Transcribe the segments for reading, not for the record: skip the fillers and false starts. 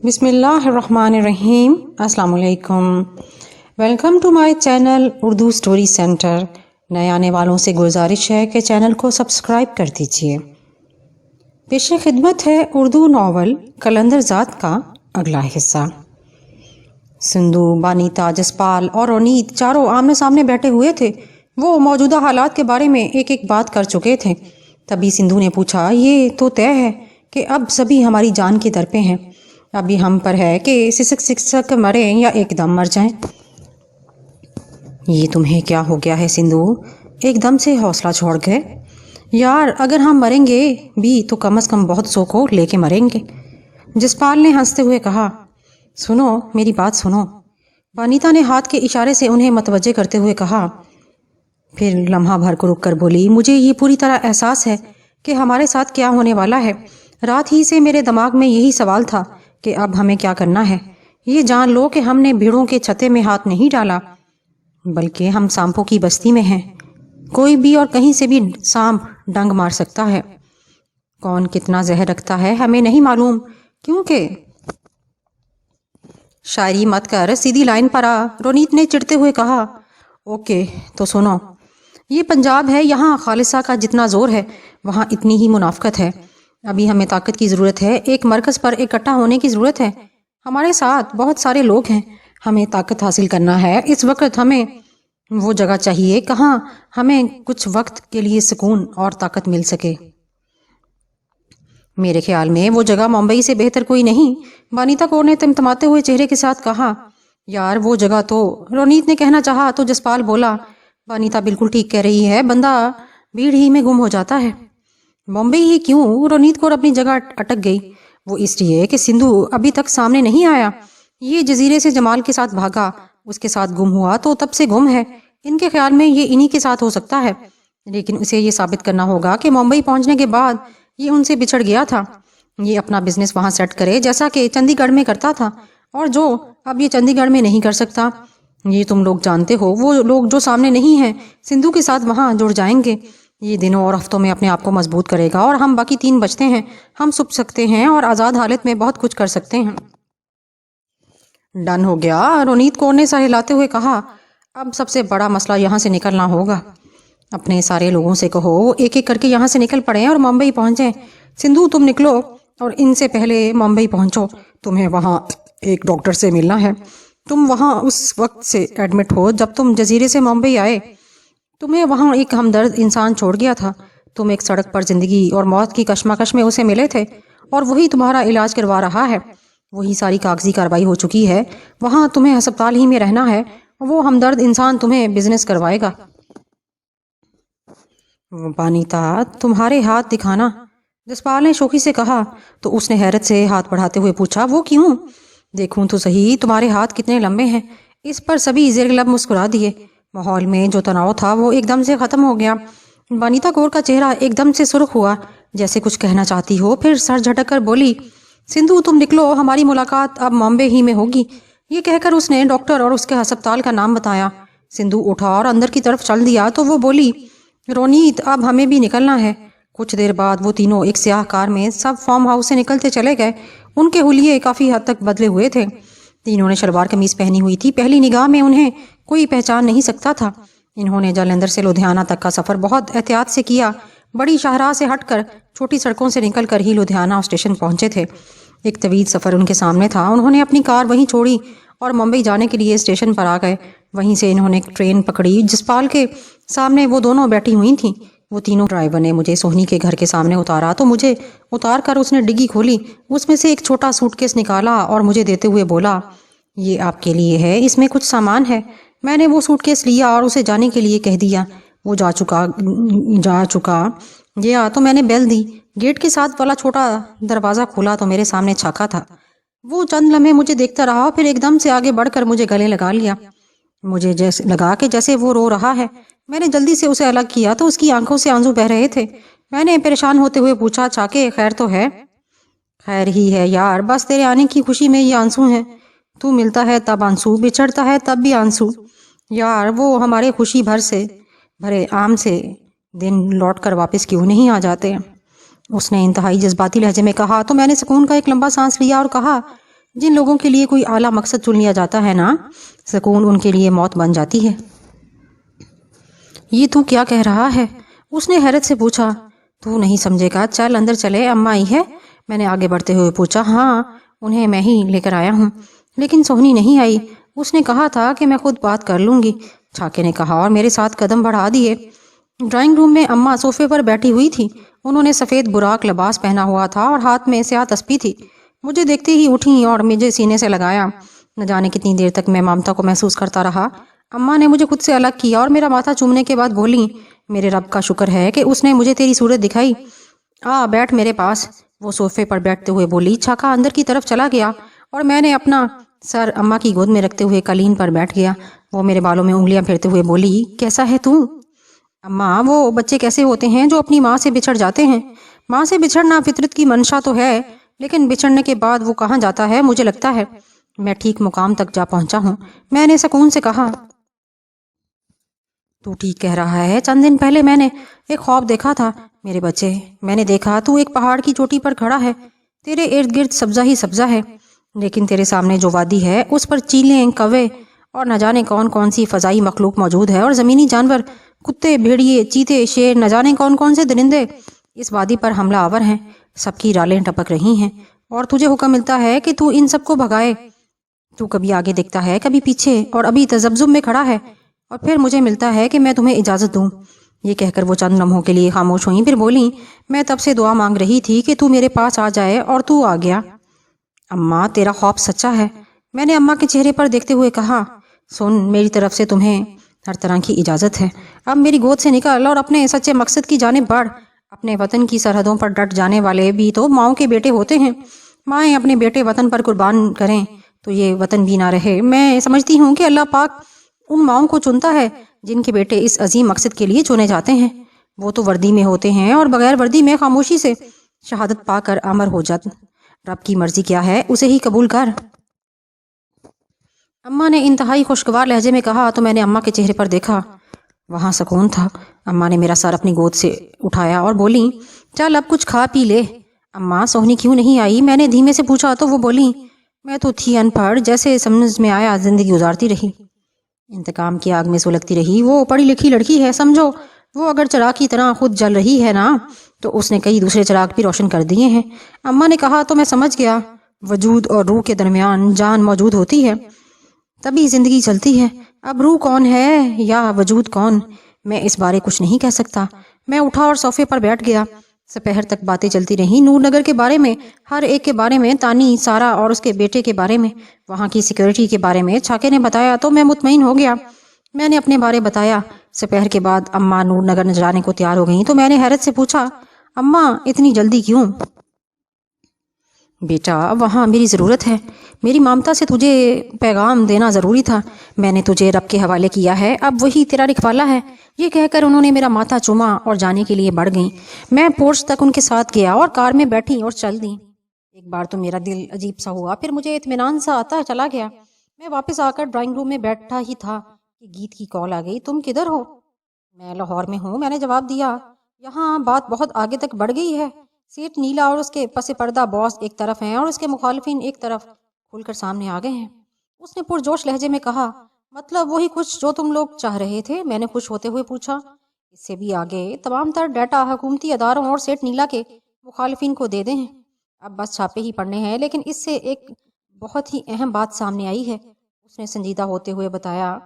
بسم اللہ الرحمن الرحیم. السلام علیکم. Welcome to my channel Urdu story centre. نئے آنے والوں سے گزارش ہے کہ چینل کو سبسکرائب کر دیجیے. پیش خدمت ہے اردو ناول قلندر ذات کا اگلا حصہ. سندھو، بانیتا، جسپال اور رونیت چاروں آمنے سامنے بیٹھے ہوئے تھے. وہ موجودہ حالات کے بارے میں ایک ایک بات کر چکے تھے. تبھی سندھو نے پوچھا، یہ تو طے ہے کہ اب سبھی ہماری جان کے در پہ ہیں. ابھی ہم پر ہے کہ سسک سسک مریں یا ایک دم مر جائیں. یہ تمہیں کیا ہو گیا ہے سندھو؟ ایک دم سے حوصلہ چھوڑ گئے. یار اگر ہم مریں گے بھی تو کم از کم بہت سو کو لے کے مریں گے. جسپال نے ہنستے ہوئے کہا. سنو میری بات سنو. بانیتا نے ہاتھ کے اشارے سے انہیں متوجہ کرتے ہوئے کہا. پھر لمحہ بھر کو رک کر بولی، مجھے یہ پوری طرح احساس ہے کہ ہمارے ساتھ کیا ہونے والا ہے. رات ہی سے میرے دماغ میں یہی سوال تھا کہ اب ہمیں کیا کرنا ہے. یہ جان لو کہ ہم نے بھیڑوں کے چھتے میں ہاتھ نہیں ڈالا، بلکہ ہم سانپوں کی بستی میں ہیں. کوئی بھی اور کہیں سے بھی سانپ ڈنگ مار سکتا ہے. کون کتنا زہر رکھتا ہے ہمیں نہیں معلوم. کیونکہ شاعری مت کر، سیدھی لائن پر آ. رونیت نے چڑھتے ہوئے کہا. اوکے تو سنو، یہ پنجاب ہے. یہاں خالصہ کا جتنا زور ہے وہاں اتنی ہی منافقت ہے. ابھی ہمیں طاقت کی ضرورت ہے. ایک مرکز پر اکٹھا ہونے کی ضرورت ہے. ہمارے ساتھ بہت سارے لوگ ہیں. ہمیں طاقت حاصل کرنا ہے. اس وقت ہمیں وہ جگہ چاہیے کہاں ہمیں کچھ وقت کے لیے سکون اور طاقت مل سکے. میرے خیال میں وہ جگہ ممبئی سے بہتر کوئی نہیں. بانیتا کور نے تمتماتے ہوئے چہرے کے ساتھ کہا. یار وہ جگہ تو، رونیت نے کہنا چاہا تو جسپال بولا. بانیتا بالکل ٹھیک کہہ رہی ہے، بندہ بھیڑ ہی میں گم ہو جاتا ہے. بمبئی ہی کیوں؟ رونیت کور اپنی جگہ اٹک گئی. وہ اس لیے کہ سندھو ابھی تک سامنے نہیں آیا. یہ جزیرے سے جمال کے ساتھ بھاگا، اس کے ساتھ گم ہوا تو تب سے گم ہے. ان کے خیال میں یہ انہی کے ساتھ ہو سکتا ہے، لیکن اسے یہ ثابت کرنا ہوگا کہ ممبئی پہنچنے کے بعد یہ ان سے بچھڑ گیا تھا. یہ اپنا بزنس وہاں سیٹ کرے جیسا کہ چندی گڑھ میں کرتا تھا، اور جو اب یہ چندی گڑھ میں نہیں کر سکتا. یہ تم لوگ جانتے ہو. وہ لوگ جو سامنے نہیں ہیں سندھو کے ساتھ وہاں جڑ جائیں گے. یہ دنوں اور ہفتوں میں اپنے آپ کو مضبوط کرے گا اور ہم باقی 3 بچتے ہیں. ہم چھپ سکتے ہیں اور آزاد حالت میں بہت کچھ کر سکتے ہیں. ڈن ہو گیا، رونیت کور نے سر ہلاتے ہوئے کہا. اب سب سے بڑا مسئلہ یہاں سے نکلنا ہوگا. اپنے سارے لوگوں سے کہو ایک ایک کر کے یہاں سے نکل پڑیں اور ممبئی پہنچیں. سندھو تم نکلو اور ان سے پہلے ممبئی پہنچو. تمہیں وہاں ایک ڈاکٹر سے ملنا ہے. تم وہاں اس وقت سے ایڈمٹ ہو جب تم جزیرے سے ممبئی آئے. تمہیں وہاں ایک ہمدرد انسان چھوڑ گیا تھا. تم ایک سڑک پر زندگی اور موت کی کشمکش میں اسے ملے تھے اور وہی تمہارا علاج کروا رہا ہے. وہی ساری کاغذی کارروائی ہو چکی ہے. وہاں تمہیں ہسپتال ہی میں رہنا ہے. وہ ہمدرد انسان تمہیں بزنس کروائے گا. بانیتا تمہارے ہاتھ دکھانا، جسپال نے شوخی سے کہا. تو اس نے حیرت سے ہاتھ بڑھاتے ہوئے پوچھا، وہ کیوں؟ دیکھوں تو صحیح تمہارے ہاتھ کتنے لمبے ہیں. اس پر سبھی زیر لب مسکرا دیے. ماحول میں جو تناؤ تھا وہ ایک دم سے ختم ہو گیا. بانیتا کور کا چہرہ ایک دم سے سرخ ہوا، جیسے کچھ کہنا چاہتی ہو. پھر سر جھٹک کر بولی، سندھو تم نکلو، ہماری ملاقات اب ممبئی ہی میں ہوگی. یہ کہہ کر اس نے ڈاکٹر اور اس کے ہسپتال کا نام بتایا. سندھو اٹھا اور اندر کی طرف چل دیا تو وہ بولی، رونیت اب ہمیں بھی نکلنا ہے. کچھ دیر بعد وہ تینوں ایک سیاہ کار میں سب فارم ہاؤس سے نکلتے چلے گئے. ان کے حلیے کافی حد تک بدلے ہوئے تھے. تینوں نے شلوار قمیض پہنی ہوئی تھی. پہلی نگاہ میں انہیں کوئی پہچان نہیں سکتا تھا. انہوں نے جالندھر سے لدھیانہ تک کا سفر بہت احتیاط سے کیا. بڑی شاہراہ سے ہٹ کر چھوٹی سڑکوں سے نکل کر ہی لدھیانہ اسٹیشن پہنچے تھے. ایک طویل سفر ان کے سامنے تھا. انہوں نے اپنی کار وہیں چھوڑی اور ممبئی جانے کے لیے اسٹیشن پر آ گئے. وہیں سے انہوں نے ٹرین پکڑی. جسپال کے سامنے وہ دونوں بیٹھی ہوئی تھیں. وہ تینوں، ڈرائیور نے مجھے سوہنی کے گھر کے سامنے اتارا تو مجھے اتار کر اس نے ڈگی کھولی. اس میں سے ایک چھوٹا سوٹ کیس نکالا اور مجھے دیتے ہوئے بولا، یہ آپ کے لیے ہے، اس میں کچھ سامان ہے. میں نے وہ سوٹ کیس لیا اور اسے جانے کے لیے کہہ دیا. وہ جا چکا گیا تو میں نے بیل دی. گیٹ کے ساتھ والا چھوٹا دروازہ کھولا تو میرے سامنے چھاکا تھا. وہ چند لمحے مجھے دیکھتا رہا، پھر ایک دم سے آگے بڑھ کر مجھے گلے لگا لیا. مجھے لگا کہ جیسے وہ رو رہا ہے. میں نے جلدی سے اسے الگ کیا تو اس کی آنکھوں سے آنسو بہ رہے تھے. میں نے پریشان ہوتے ہوئے پوچھا، چھاکے خیر تو ہے؟ خیر ہی ہے یار، بس تیرے آنے کی خوشی میں یہ آنسو ہیں. تو ملتا ہے تب آنسو، بچھڑتا ہے تب بھی آنسو. یار وہ ہمارے خوشی بھرے عام سے دن لوٹ کر واپس کیوں نہیں آ جاتے؟ اس نے انتہائی جذباتی لہجے میں کہا. تو میں نے سکون کا ایک لمبا سانس لیا اور کہا، جن لوگوں کے لیے کوئی اعلیٰ مقصد چن لیا جاتا ہے نا، سکون ان کے لیے موت بن جاتی ہے۔ یہ تو کیا کہہ رہا ہے؟ اس نے حیرت سے پوچھا۔ تو نہیں سمجھے گا، چل اندر چلے، اماں آئی ہے؟ میں نے آگے بڑھتے ہوئے پوچھا۔ ہاں، انہیں میں ہی لے کر آیا ہوں، لیکن سوہنی نہیں آئی۔ اس نے کہا تھا کہ میں خود بات کر لوں گی، چھاکے نے کہا اور میرے ساتھ قدم بڑھا دیے۔ ڈرائنگ روم میں اماں صوفے پر بیٹھی ہوئی تھی۔ انہوں نے سفید براق لباس پہنا ہوا تھا اور ہاتھ میں سیاہ تسبیح تھی۔ مجھے دیکھتے ہی اٹھیں اور مجھے سینے سے لگایا۔ نہ جانے کتنی دیر تک میں ممتا کو محسوس کرتا رہا۔ اماں نے مجھے خود سے الگ کیا اور میرا ماتھا چومنے کے بعد بولی، میرے رب کا شکر ہے کہ اس نے مجھے تیری صورت دکھائی، آ بیٹھ میرے پاس۔ وہ صوفے پر بیٹھتے ہوئے بولی۔ چھاکا اندر کی طرف چلا گیا اور میں نے اپنا سر اماں کی گود میں رکھتے ہوئے قالین پر بیٹھ گیا۔ وہ میرے بالوں میں انگلیاں پھیرتے ہوئے بولی، کیسا ہے تو؟ اماں، وہ بچے کیسے ہوتے ہیں جو اپنی ماں سے بچھڑ جاتے ہیں؟ ماں سے بچھڑنا فطرت کی منشا تو ہے، لیکن بچھڑنے کے بعد وہ کہاں جاتا ہے؟ مجھے لگتا ہے میں ٹھیک مقام تک جا پہنچا ہوں، میں نے سکون سے کہا۔ تو ٹھیک کہہ رہا ہے۔ چند دن پہلے میں نے ایک خواب دیکھا تھا میرے بچے۔ میں نے دیکھا تو ایک پہاڑ کی چوٹی پر کھڑا ہے، تیرے ارد گرد سبزہ ہی سبزہ ہے، لیکن تیرے سامنے جو وادی ہے اس پر چیلیں، کوے اور نہ جانے کون کون سی فضائی مخلوق موجود ہے، اور زمینی جانور، کتے، بھیڑیے، چیتے، شیر، نہ جانے کون کون سے درندے اس وادی پر حملہ آور ہیں۔ سب کی رالیں ٹپک رہی ہیں اور تجھے حکم ملتا ہے کہ تو ان سب کو بھگائے۔ تو کبھی آگے دیکھتا ہے، کبھی پیچھے، اور ابھی تذبذب میں کھڑا ہے، اور پھر مجھے ملتا ہے کہ میں تمہیں اجازت دوں۔ یہ کہہ کر وہ چند لمحوں کے لیے خاموش ہوئیں، پھر بولیں، میں تب سے دعا مانگ رہی تھی کہ تو میرے پاس آ جائے اور تو آ گیا۔ اماں، تیرا خواب سچا ہے، میں نے اماں کے چہرے پر دیکھتے ہوئے کہا۔ سن، میری طرف سے تمہیں ہر طرح کی اجازت ہے۔ اب میری گود سے نکل اور اپنے سچے مقصد کی جانب بڑھ۔ اپنے وطن کی سرحدوں پر ڈٹ جانے والے بھی تو ماؤں کے بیٹے ہوتے ہیں۔ مائیں اپنے بیٹے وطن پر قربان کریں تو یہ وطن بھی نہ رہے۔ میں سمجھتی ہوں کہ اللہ پاک ان ماؤں کو چنتا ہے جن کے بیٹے اس عظیم مقصد کے لیے چنے جاتے ہیں۔ وہ تو وردی میں ہوتے ہیں اور بغیر وردی میں خاموشی سے شہادت پا کر امر ہو جاتے۔ رب کی مرضی کیا ہے اسے ہی قبول کر۔ اماں نے انتہائی خوشگوار لہجے میں کہا تو میں نے اماں کے چہرے پر دیکھا، وہاں سکون تھا۔ اماں نے میرا سر اپنی گود سے اٹھایا اور بولی، چل اب کچھ کھا پی لے۔ اماں، سوہنی کیوں نہیں آئی؟ میں نے دھیمے سے پوچھا تو وہ بولی، میں تو تھی ان پڑھ، جیسے سمجھ میں آیا زندگی گزارتی رہی، انتقام کی آگ میں سلگتی رہی۔ وہ پڑھی لکھی لڑکی ہے، سمجھو، وہ اگر چراغ کی طرح خود جل رہی ہے نا تو اس نے کئی دوسرے چراغ بھی روشن کر دیے ہیں۔ اماں نے کہا تو میں سمجھ گیا، وجود اور روح کے درمیان جان موجود ہوتی ہے تبھی زندگی چلتی ہے۔ اب روح کون ہے یا وجود کون، میں اس بارے کچھ نہیں کہہ سکتا۔ میں اٹھا اور صوفے پر بیٹھ گیا۔ سپہر تک باتیں چلتی رہیں، نور نگر کے بارے میں، ہر ایک کے بارے میں، تانی، سارا اور اس کے بیٹے کے بارے میں، وہاں کی سیکیورٹی کے بارے میں۔ چھاکے نے بتایا تو میں مطمئن ہو گیا۔ میں نے اپنے بارے بتایا۔ سپہر کے بعد اماں نور نگر جانے کو تیار ہو گئیں تو میں نے حیرت سے پوچھا، اماں اتنی جلدی کیوں؟ بیٹا، وہاں میری ضرورت ہے، میری مامتا سے تجھے پیغام دینا ضروری تھا، میں نے تجھے رب کے حوالے کیا ہے، اب وہی تیرا رکھوالا ہے۔ یہ کہہ کر انہوں نے میرا ماتھا چوما اور جانے کے لیے بڑھ گئیں۔ میں پورچ تک ان کے ساتھ گیا اور کار میں بیٹھی اور چل دیں۔ ایک بار تو میرا دل عجیب سا ہوا، پھر مجھے اطمینان سا آتا چلا گیا۔ میں واپس آ کر ڈرائنگ روم میں بیٹھا ہی تھا کہ گیت کی کال آ گئی، تم کدھر ہو؟ میں لاہور میں ہوں، میں نے جواب دیا۔ یہاں بات بہت آگے تک بڑھ گئی ہے، سیٹ نیلا اور اس کے پس پردہ باس ایک طرف ہیں اور اس کے مخالفین ایک طرف کھل کر سامنے آ گئے ہیں۔ اس نے پرجوش لہجے میں کہا، مطلب وہی کچھ جو تم لوگ چاہ رہے تھے؟ میں نے خوش ہوتے ہوئے پوچھا۔ اس سے بھی آگے تمام تر ڈیٹا حکومتی اداروں اور سیٹ نیلا کے مخالفین کو دے دیں ہیں، اب بس چھاپے ہی پڑنے ہیں۔ لیکن اس سے ایک بہت ہی اہم بات سامنے آئی ہے، اس نے سنجیدہ ہوتے ہوئے بتایا۔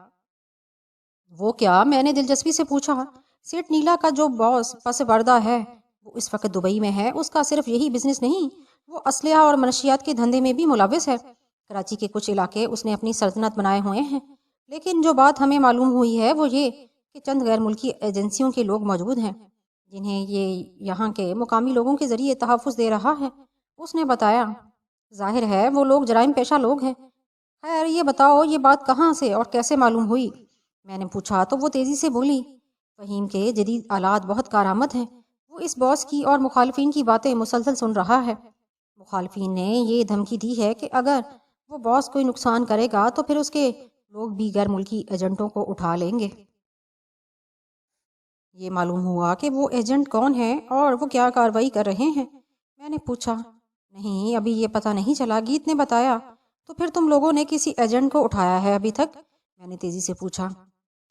وہ کیا؟ میں نے دلچسپی سے پوچھا۔ سیٹ نیلا کا جو باس پس پردہ ہے وہ اس وقت دبئی میں ہے، اس کا صرف یہی بزنس نہیں، وہ اسلحہ اور منشیات کے دھندے میں بھی ملوث ہے۔ کراچی کے کچھ علاقے اس نے اپنی سلطنت بنائے ہوئے ہیں، لیکن جو بات ہمیں معلوم ہوئی ہے وہ یہ کہ چند غیر ملکی ایجنسیوں کے لوگ موجود ہیں جنہیں یہ یہاں کے مقامی لوگوں کے ذریعے تحفظ دے رہا ہے۔ اس نے بتایا، ظاہر ہے وہ لوگ جرائم پیشہ لوگ ہیں۔ خیر یہ بتاؤ یہ بات کہاں سے اور کیسے معلوم ہوئی؟ میں نے پوچھا تو وہ تیزی سے بولی، فہیم کے جدید آلات بہت کارآمد ہیں، وہ اس باس کی اور مخالفین کی باتیں مسلسل سن رہا ہے۔ مخالفین نے یہ دھمکی دی ہے کہ اگر وہ باس کوئی نقصان کرے گا تو پھر اس کے لوگ بھی غیر ملکی ایجنٹوں کو اٹھا لیں گے۔ یہ معلوم ہوا کہ وہ ایجنٹ کون ہیں اور وہ کیا کارروائی کر رہے ہیں؟ میں نے پوچھا۔ نہیں، ابھی یہ پتہ نہیں چلا، گیت نے بتایا تو پھر تم لوگوں نے کسی ایجنٹ کو اٹھایا ہے ابھی تک؟ میں نے تیزی سے پوچھا۔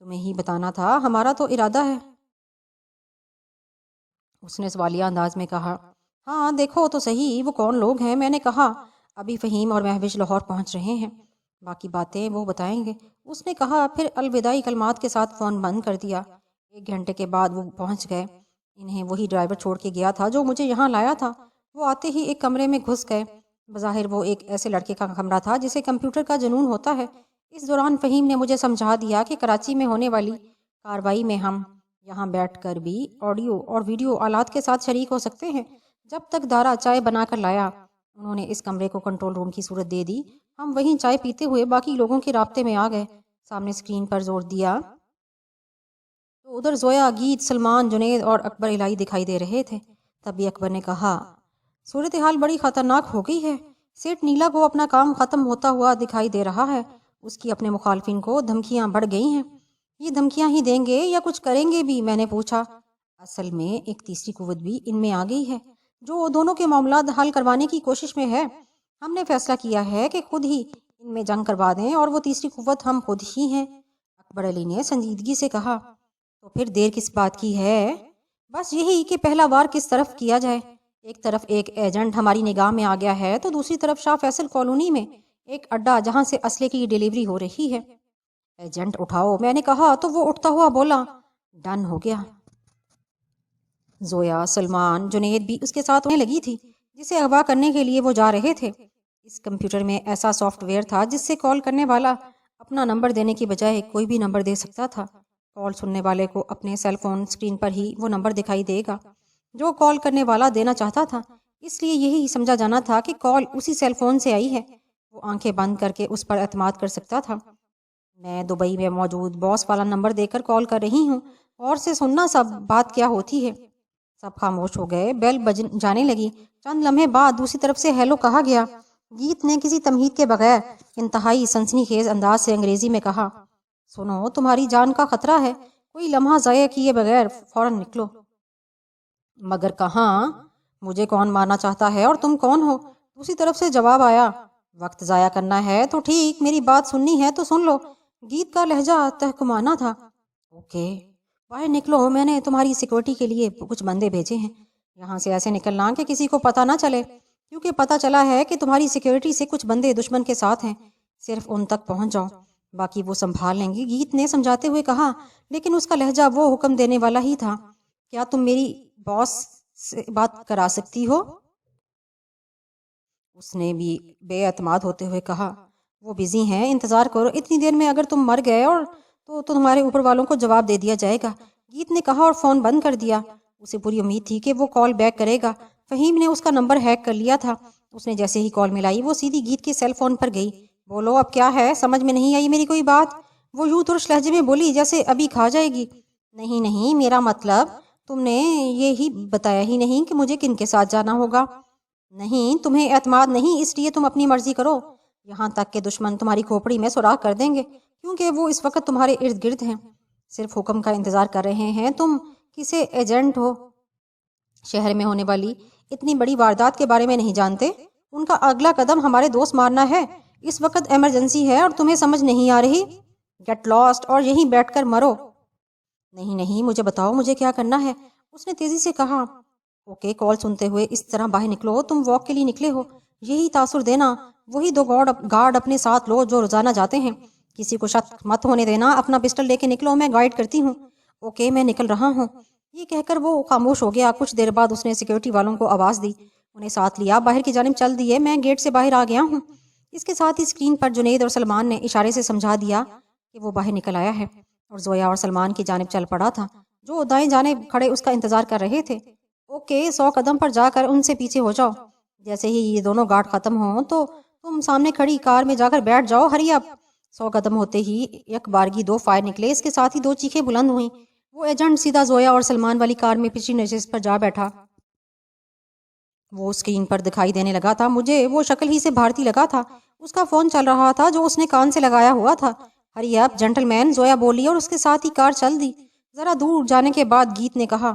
تمہیں ہی بتانا تھا، ہمارا تو ارادہ ہے، اس نے سوالیہ انداز میں کہا۔ ہاں دیکھو تو صحیح وہ کون لوگ ہیں؟ میں نے کہا۔ ابھی فہیم اور مہوش لاہور پہنچ رہے ہیں، باقی باتیں وہ بتائیں گے، اس نے کہا، پھر الوداعی کلمات کے ساتھ فون بند کر دیا۔ 1 گھنٹے کے بعد وہ پہنچ گئے۔ انہیں وہی ڈرائیور چھوڑ کے گیا تھا جو مجھے یہاں لایا تھا۔ وہ آتے ہی ایک کمرے میں گھس گئے۔ بظاہر وہ ایک ایسے لڑکے کا کمرہ تھا جسے کمپیوٹر کا جنون ہوتا ہے۔ اس دوران فہیم نے مجھے سمجھا دیا کہ کراچی میں ہونے والی کارروائی میں ہم یہاں بیٹھ کر بھی آڈیو اور ویڈیو آلات کے ساتھ شریک ہو سکتے ہیں۔ جب تک دارا چائے بنا کر لایا، انہوں نے اس کمرے کو کنٹرول روم کی صورت دے دی۔ ہم وہیں چائے پیتے ہوئے باقی لوگوں کے رابطے میں آ گئے۔ سامنے اسکرین پر زور دیا تو ادھر زویا، گیت، سلمان، جنید اور اکبر الہی دکھائی دے رہے تھے۔ تبھی اکبر نے کہا، صورتحال بڑی خطرناک ہو گئی ہے۔ سیٹ نیلا کو اپنا کام ختم ہوتا ہوا دکھائی دے رہا ہے۔ اس کی اپنے مخالفین کو دھمکیاں بڑھ گئی ہیں۔ یہ دھمکیاں ہی دیں گے یا کچھ کریں گے بھی؟ میں نے پوچھا۔ اصل میں ایک تیسری قوت بھی ان میں آ گئی ہے جو دونوں کے معاملات حل کروانے کی کوشش میں ہے۔ ہم نے فیصلہ کیا ہے کہ خود ہی ان میں جنگ کروا دیں، اور وہ تیسری قوت ہم خود ہی ہیں، اکبر علی نے سنجیدگی سے کہا۔ تو پھر دیر کس بات کی ہے؟ بس یہی کہ پہلا وار کس طرف کیا جائے۔ ایک طرف ایک ایجنٹ ہماری نگاہ میں آ گیا ہے تو دوسری طرف شاہ فیصل کالونی میں ایک اڈا جہاں سے اسلحے کی ڈیلیوری ہو رہی ہے۔ ایجنٹ اٹھاؤ، میں نے کہا تو وہ اٹھتا ہوا بولا، ڈن ہو گیا۔ زویا، سلمان، جنید بھی اس کے ساتھ ہونے لگی تھی جسے اغوا کرنے کے لیے وہ جا رہے تھے۔ اس کمپیوٹر میں ایسا سافٹ ویئر تھا جس سے کال کرنے والا اپنا نمبر دینے کی بجائے کوئی بھی نمبر دے سکتا تھا۔ کال سننے والے کو اپنے سیل فون سکرین پر ہی وہ نمبر دکھائی دے گا جو کال کرنے والا دینا چاہتا تھا، اس لیے یہی سمجھا جانا تھا کہ کال اسی سیل فون سے آئی ہے۔ وہ آنکھیں بند کر کے اس پر اعتماد کر سکتا تھا۔ میں دبئی میں موجود باس والا نمبر دے کر کال کر رہی ہوں، اور سے سننا سب بات کیا ہوتی ہے۔ سب خاموش ہو گئے۔ بیل جانے لگی۔ چند لمحے بعد دوسری طرف سے ہیلو کہا گیا۔ گیت نے کسی تمہید کے بغیر انتہائی سنسنی خیز انداز سے انگریزی میں کہا، سنو، تمہاری جان کا خطرہ ہے، کوئی لمحہ ضائع کیے بغیر فوراً نکلو۔ مگر کہاں؟ مجھے کون مارنا چاہتا ہے اور تم کون ہو؟ دوسری طرف سے جواب آیا، وقت ضائع کرنا ہے تو ٹھیک، میری بات سننی ہے تو سن لو۔ گیت کا لہجہ تحکمانہ تھا۔ اوکے، باہر نکلو، میں نے تمہاری سیکورٹی کے لیے کچھ بندے بھیجے ہیں۔ یہاں سے ایسے نکلنا کہ کسی کو پتہ نہ چلے، کیونکہ پتہ چلا ہے کہ تمہاری سیکورٹی سے کچھ بندے دشمن کے ساتھ ہیں۔ صرف ان تک پہنچ جاؤ، باقی وہ سنبھال لیں گی، گیت نے سمجھاتے ہوئے کہا، لیکن اس کا لہجہ وہ حکم دینے والا ہی تھا۔ کیا تم میری باس سے بات کرا سکتی ہو؟ اس نے بھی بے اعتماد ہوتے ہوئے کہا، وہ بزی ہیں، انتظار کرو، اتنی دیر میں اگر تم مر گئے اور تو تمہارے اوپر والوں کو جواب دے دیا جائے گا، گیت نے کہا اور فون بند کر دیا۔ اسے پوری امید تھی کہ وہ کال بیک کرے گا۔ فہیم نے اس کا نمبر ہیک کر لیا تھا۔ اس نے جیسے ہی کال ملائی وہ سیدھی گیت کے سیل فون پر گئی۔ بولو، اب کیا ہے؟ سمجھ میں نہیں آئی میری کوئی بات؟ وہ یوں ترش لہجے میں بولی جیسے ابھی کھا جائے گی۔ نہیں نہیں، میرا مطلب تم نے یہی بتایا ہی نہیں کہ مجھے کن کے ساتھ جانا ہوگا۔ نہیں، تمہیں اعتماد نہیں، اس لیے تم اپنی مرضی کرو، یہاں تک کہ دشمن تمہاری کھوپڑی میں سوراخ کر دیں گے، کیونکہ وہ اس وقت تمہارے ارد گرد ہیں، صرف حکم کا انتظار کر رہے ہیں۔ تم کسے ایجنٹ ہو؟ شہر میں ہونے والی اتنی بڑی واردات کے بارے میں نہیں جانتے؟ ان کا اگلا قدم ہمارے دوست مارنا ہے۔ اس وقت ایمرجنسی ہے اور تمہیں سمجھ نہیں آ رہی؟ گیٹ لاسٹ اور یہیں بیٹھ کر مرو۔ نہیں نہیں، مجھے بتاؤ مجھے کیا کرنا ہے، اس نے تیزی سے کہا۔ اوکے، کال سنتے ہوئے اس طرح باہر نکلو، تم واک کے لیے نکلے ہو، یہی تاثر دینا، وہی 2 گارڈ اپنے ساتھ لو جو روزانہ جاتے ہیں، کسی کو شک مت ہونے دینا، اپنا پسٹل لے کے نکلو، میں گائیڈ کرتی ہوں۔ اوکے، میں نکل رہا ہوں۔ یہ کہہ کر وہ خاموش ہو گیا۔ کچھ دیر بعد اس نے سیکورٹی والوں کو آواز دی، انہیں ساتھ لیا، باہر کی جانب چل دیے۔ میں گیٹ سے باہر آ گیا ہوں۔ اس کے ساتھ ہی اسکرین پر جنید اور سلمان نے اشارے سے سمجھا دیا کہ وہ باہر نکل آیا ہے، اور زویا اور سلمان کی جانب چل پڑا تھا جو دائیں جانب کھڑے اس کا انتظار کر رہے تھے۔ اوکے، 100 قدم پر جا کر ان سے پیچھے ہو جاؤ، جیسے ہی یہ دونوں گارڈ ختم ہوں تو تم سامنے کھڑی کار میں جا کر بیٹھ جاؤ، ہری اپ۔ 100 قدم ہوتے ہی یک بارگی 2 فائر نکلے، اس کے ساتھ ہی 2 چیخیں بلند ہوئیں۔ وہ ایجنٹ سیدھا زویا اور سلمان والی کار میں پچھلی نشست پر جا بیٹھا۔ وہ اسکرین پر دکھائی دینے لگا تھا، مجھے وہ شکل ہی سے بھارتی لگا تھا۔ اس کا فون چل رہا تھا جو اس نے کان سے لگایا ہوا تھا۔ ہری اپ جنٹل مین، زویا بولی، اور اس کے ساتھ ہی کار چل دی۔ ذرا دور جانے کے بعد گیت نے کہا،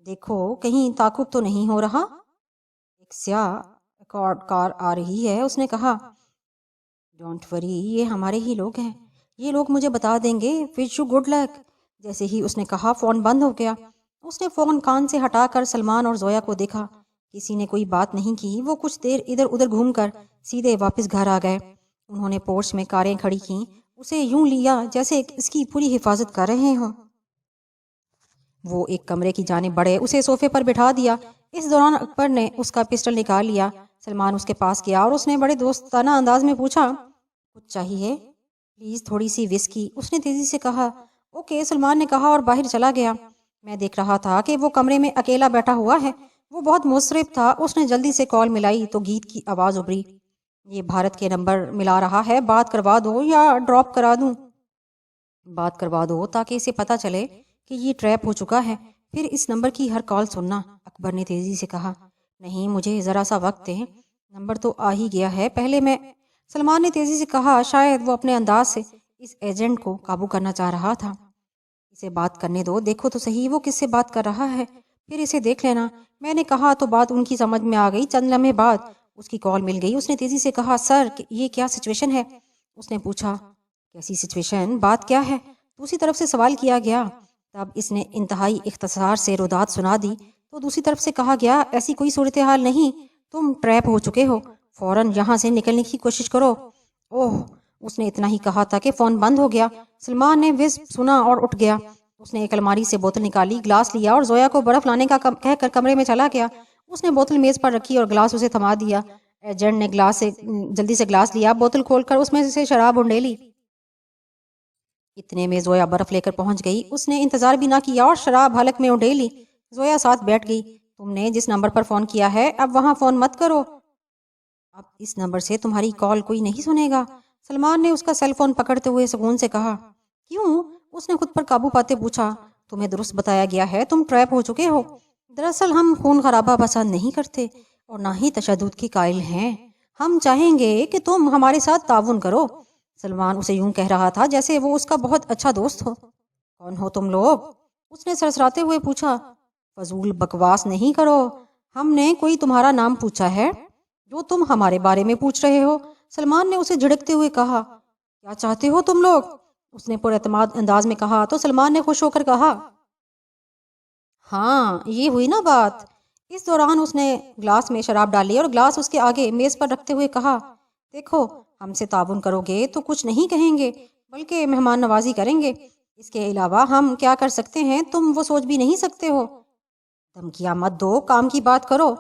دیکھو کہیں تعاقب تو نہیں ہو رہا؟ ایک سیاہ ایکارڈ کار آ رہی ہے، اس نے کہا۔ ڈونٹ وری، یہ ہمارے ہی لوگ ہیں، یہ لوگ مجھے بتا دیں گے، وش یو گڈ لک۔ جیسے ہی اس نے کہا فون بند ہو گیا۔ اس نے فون کان سے ہٹا کر سلمان اور زویا کو دیکھا، کسی نے کوئی بات نہیں کی۔ وہ کچھ دیر ادھر ادھر گھوم کر سیدھے واپس گھر آ گئے۔ انہوں نے پورچ میں کاریں کھڑی کیں، اسے یوں لیا جیسے اس کی پوری حفاظت کر رہے ہوں۔ وہ ایک کمرے کی جانب بڑھے، اسے صوفے پر بٹھا دیا۔ اس دوران اکبر نے اس کا پسٹل نکال لیا۔ سلمان اس کے پاس گیا اور اس نے بڑے دوستانہ انداز میں پوچھا، کچھ چاہیے؟ پلیز تھوڑی سی وسکی، اس نے تیزی سے کہا۔ اوکے، سلمان نے کہا اور باہر چلا گیا۔ میں دیکھ رہا تھا کہ وہ کمرے میں اکیلا بیٹھا ہوا ہے۔ وہ بہت مضطرب تھا۔ اس نے جلدی سے کال ملائی تو گیت کی آواز ابھری، یہ بھارت کے نمبر ملا رہا ہے، بات کروا دو یا ڈراپ کرا دوں؟ بات کروا دو تاکہ اسے پتہ چلے کہ یہ ٹریپ ہو چکا ہے، پھر اس نمبر کی ہر کال سننا، اکبر نے تیزی سے کہا۔ نہیں، مجھے ذرا سا وقت دیں، نمبر تو آ ہی گیا ہے، پہلے میں، سلمان نے تیزی سے کہا۔ شاید وہ اپنے انداز سے اس ایجنٹ کو قابو کرنا چاہ رہا تھا۔ اسے بات کرنے دو، دیکھو تو صحیح وہ کس سے بات کر رہا ہے، پھر اسے دیکھ لینا، میں نے کہا تو بات ان کی سمجھ میں آ گئی۔ چند لمحے بعد اس کی کال مل گئی۔ اس نے تیزی سے کہا، سر یہ کیا سچویشن ہے؟ اس نے پوچھا، کیسی سچویشن، بات کیا ہے؟ دوسری طرف سے سوال کیا گیا۔ تب اس نے انتہائی اختصار سے رودات سنا دی تو دوسری طرف سے کہا گیا، ایسی کوئی صورتحال نہیں، تم ٹریپ ہو چکے ہو، فوراً یہاں سے نکلنے کی کوشش کرو۔ اوہ، اس نے اتنا ہی کہا تھا کہ فون بند ہو گیا۔ سلمان نے وزب سنا اور اٹھ گیا۔ اس نے ایک الماری سے بوتل نکالی، گلاس لیا اور زویا کو برف لانے کا کہہ کر کمرے میں چلا گیا۔ اس نے بوتل میز پر رکھی اور گلاس اسے تھما دیا۔ ایجنٹ نے جلدی سے گلاس لیا، بوتل کھول کر اس میں سے شراب انڈیلی۔ اتنے میں زویا برف لے کر پہنچ گئی۔ اس نے انتظار بھی نہ کیا اور شراب حلق میں انڈیلی۔ زویا ساتھ بیٹھ گئی۔ تم نے جس نمبر پر فون کیا ہے اب وہاں فون مت کرو، اب اس نمبر سے تمہاری کال کوئی نہیں سنے گا، سلمان نے اس کا سیل فون پکڑتے ہوئے سکون سے کہا۔ کیوں؟ اس نے خود پر قابو پاتے پوچھا۔ تمہیں درست بتایا گیا ہے، تم ٹریپ ہو چکے ہو۔ دراصل ہم خون خرابہ پسند نہیں کرتے اور نہ ہی تشدد کے قائل ہیں، ہم چاہیں گے کہ تم ہمارے ساتھ تعاون کرو۔ سلمان اسے یوں کہہ رہا تھا جیسے وہ اس کا بہت اچھا دوست ہو۔ کون ہو تم لوگ؟ اس نے سرسراتے ہوئے پوچھا۔ فضول بکواس نہیں کرو، ہم نے کوئی تمہارا نام پوچھا ہے جو تم ہمارے بارے میں پوچھ رہے ہو؟ سلمان نے اسے جھڑکتے ہوئے کہا۔ کیا چاہتے ہو تم لوگ؟ اس نے پر اعتماد انداز میں کہا تو سلمان نے خوش ہو کر کہا، ہاں یہ ہوئی نا بات۔ اس دوران اس نے گلاس میں شراب ڈالی اور گلاس اس کے آگے میز پر رکھتے ہوئے کہا، دیکھو ہم سے تعاون کرو گے تو کچھ نہیں کہیں گے بلکہ مہمان نوازی کریں گے، اس کے علاوہ ہم کیا کر سکتے ہیں تم وہ سوچ بھی نہیں سکتے ہو۔ دھمکیاں مت دو، کام کی بات کرو۔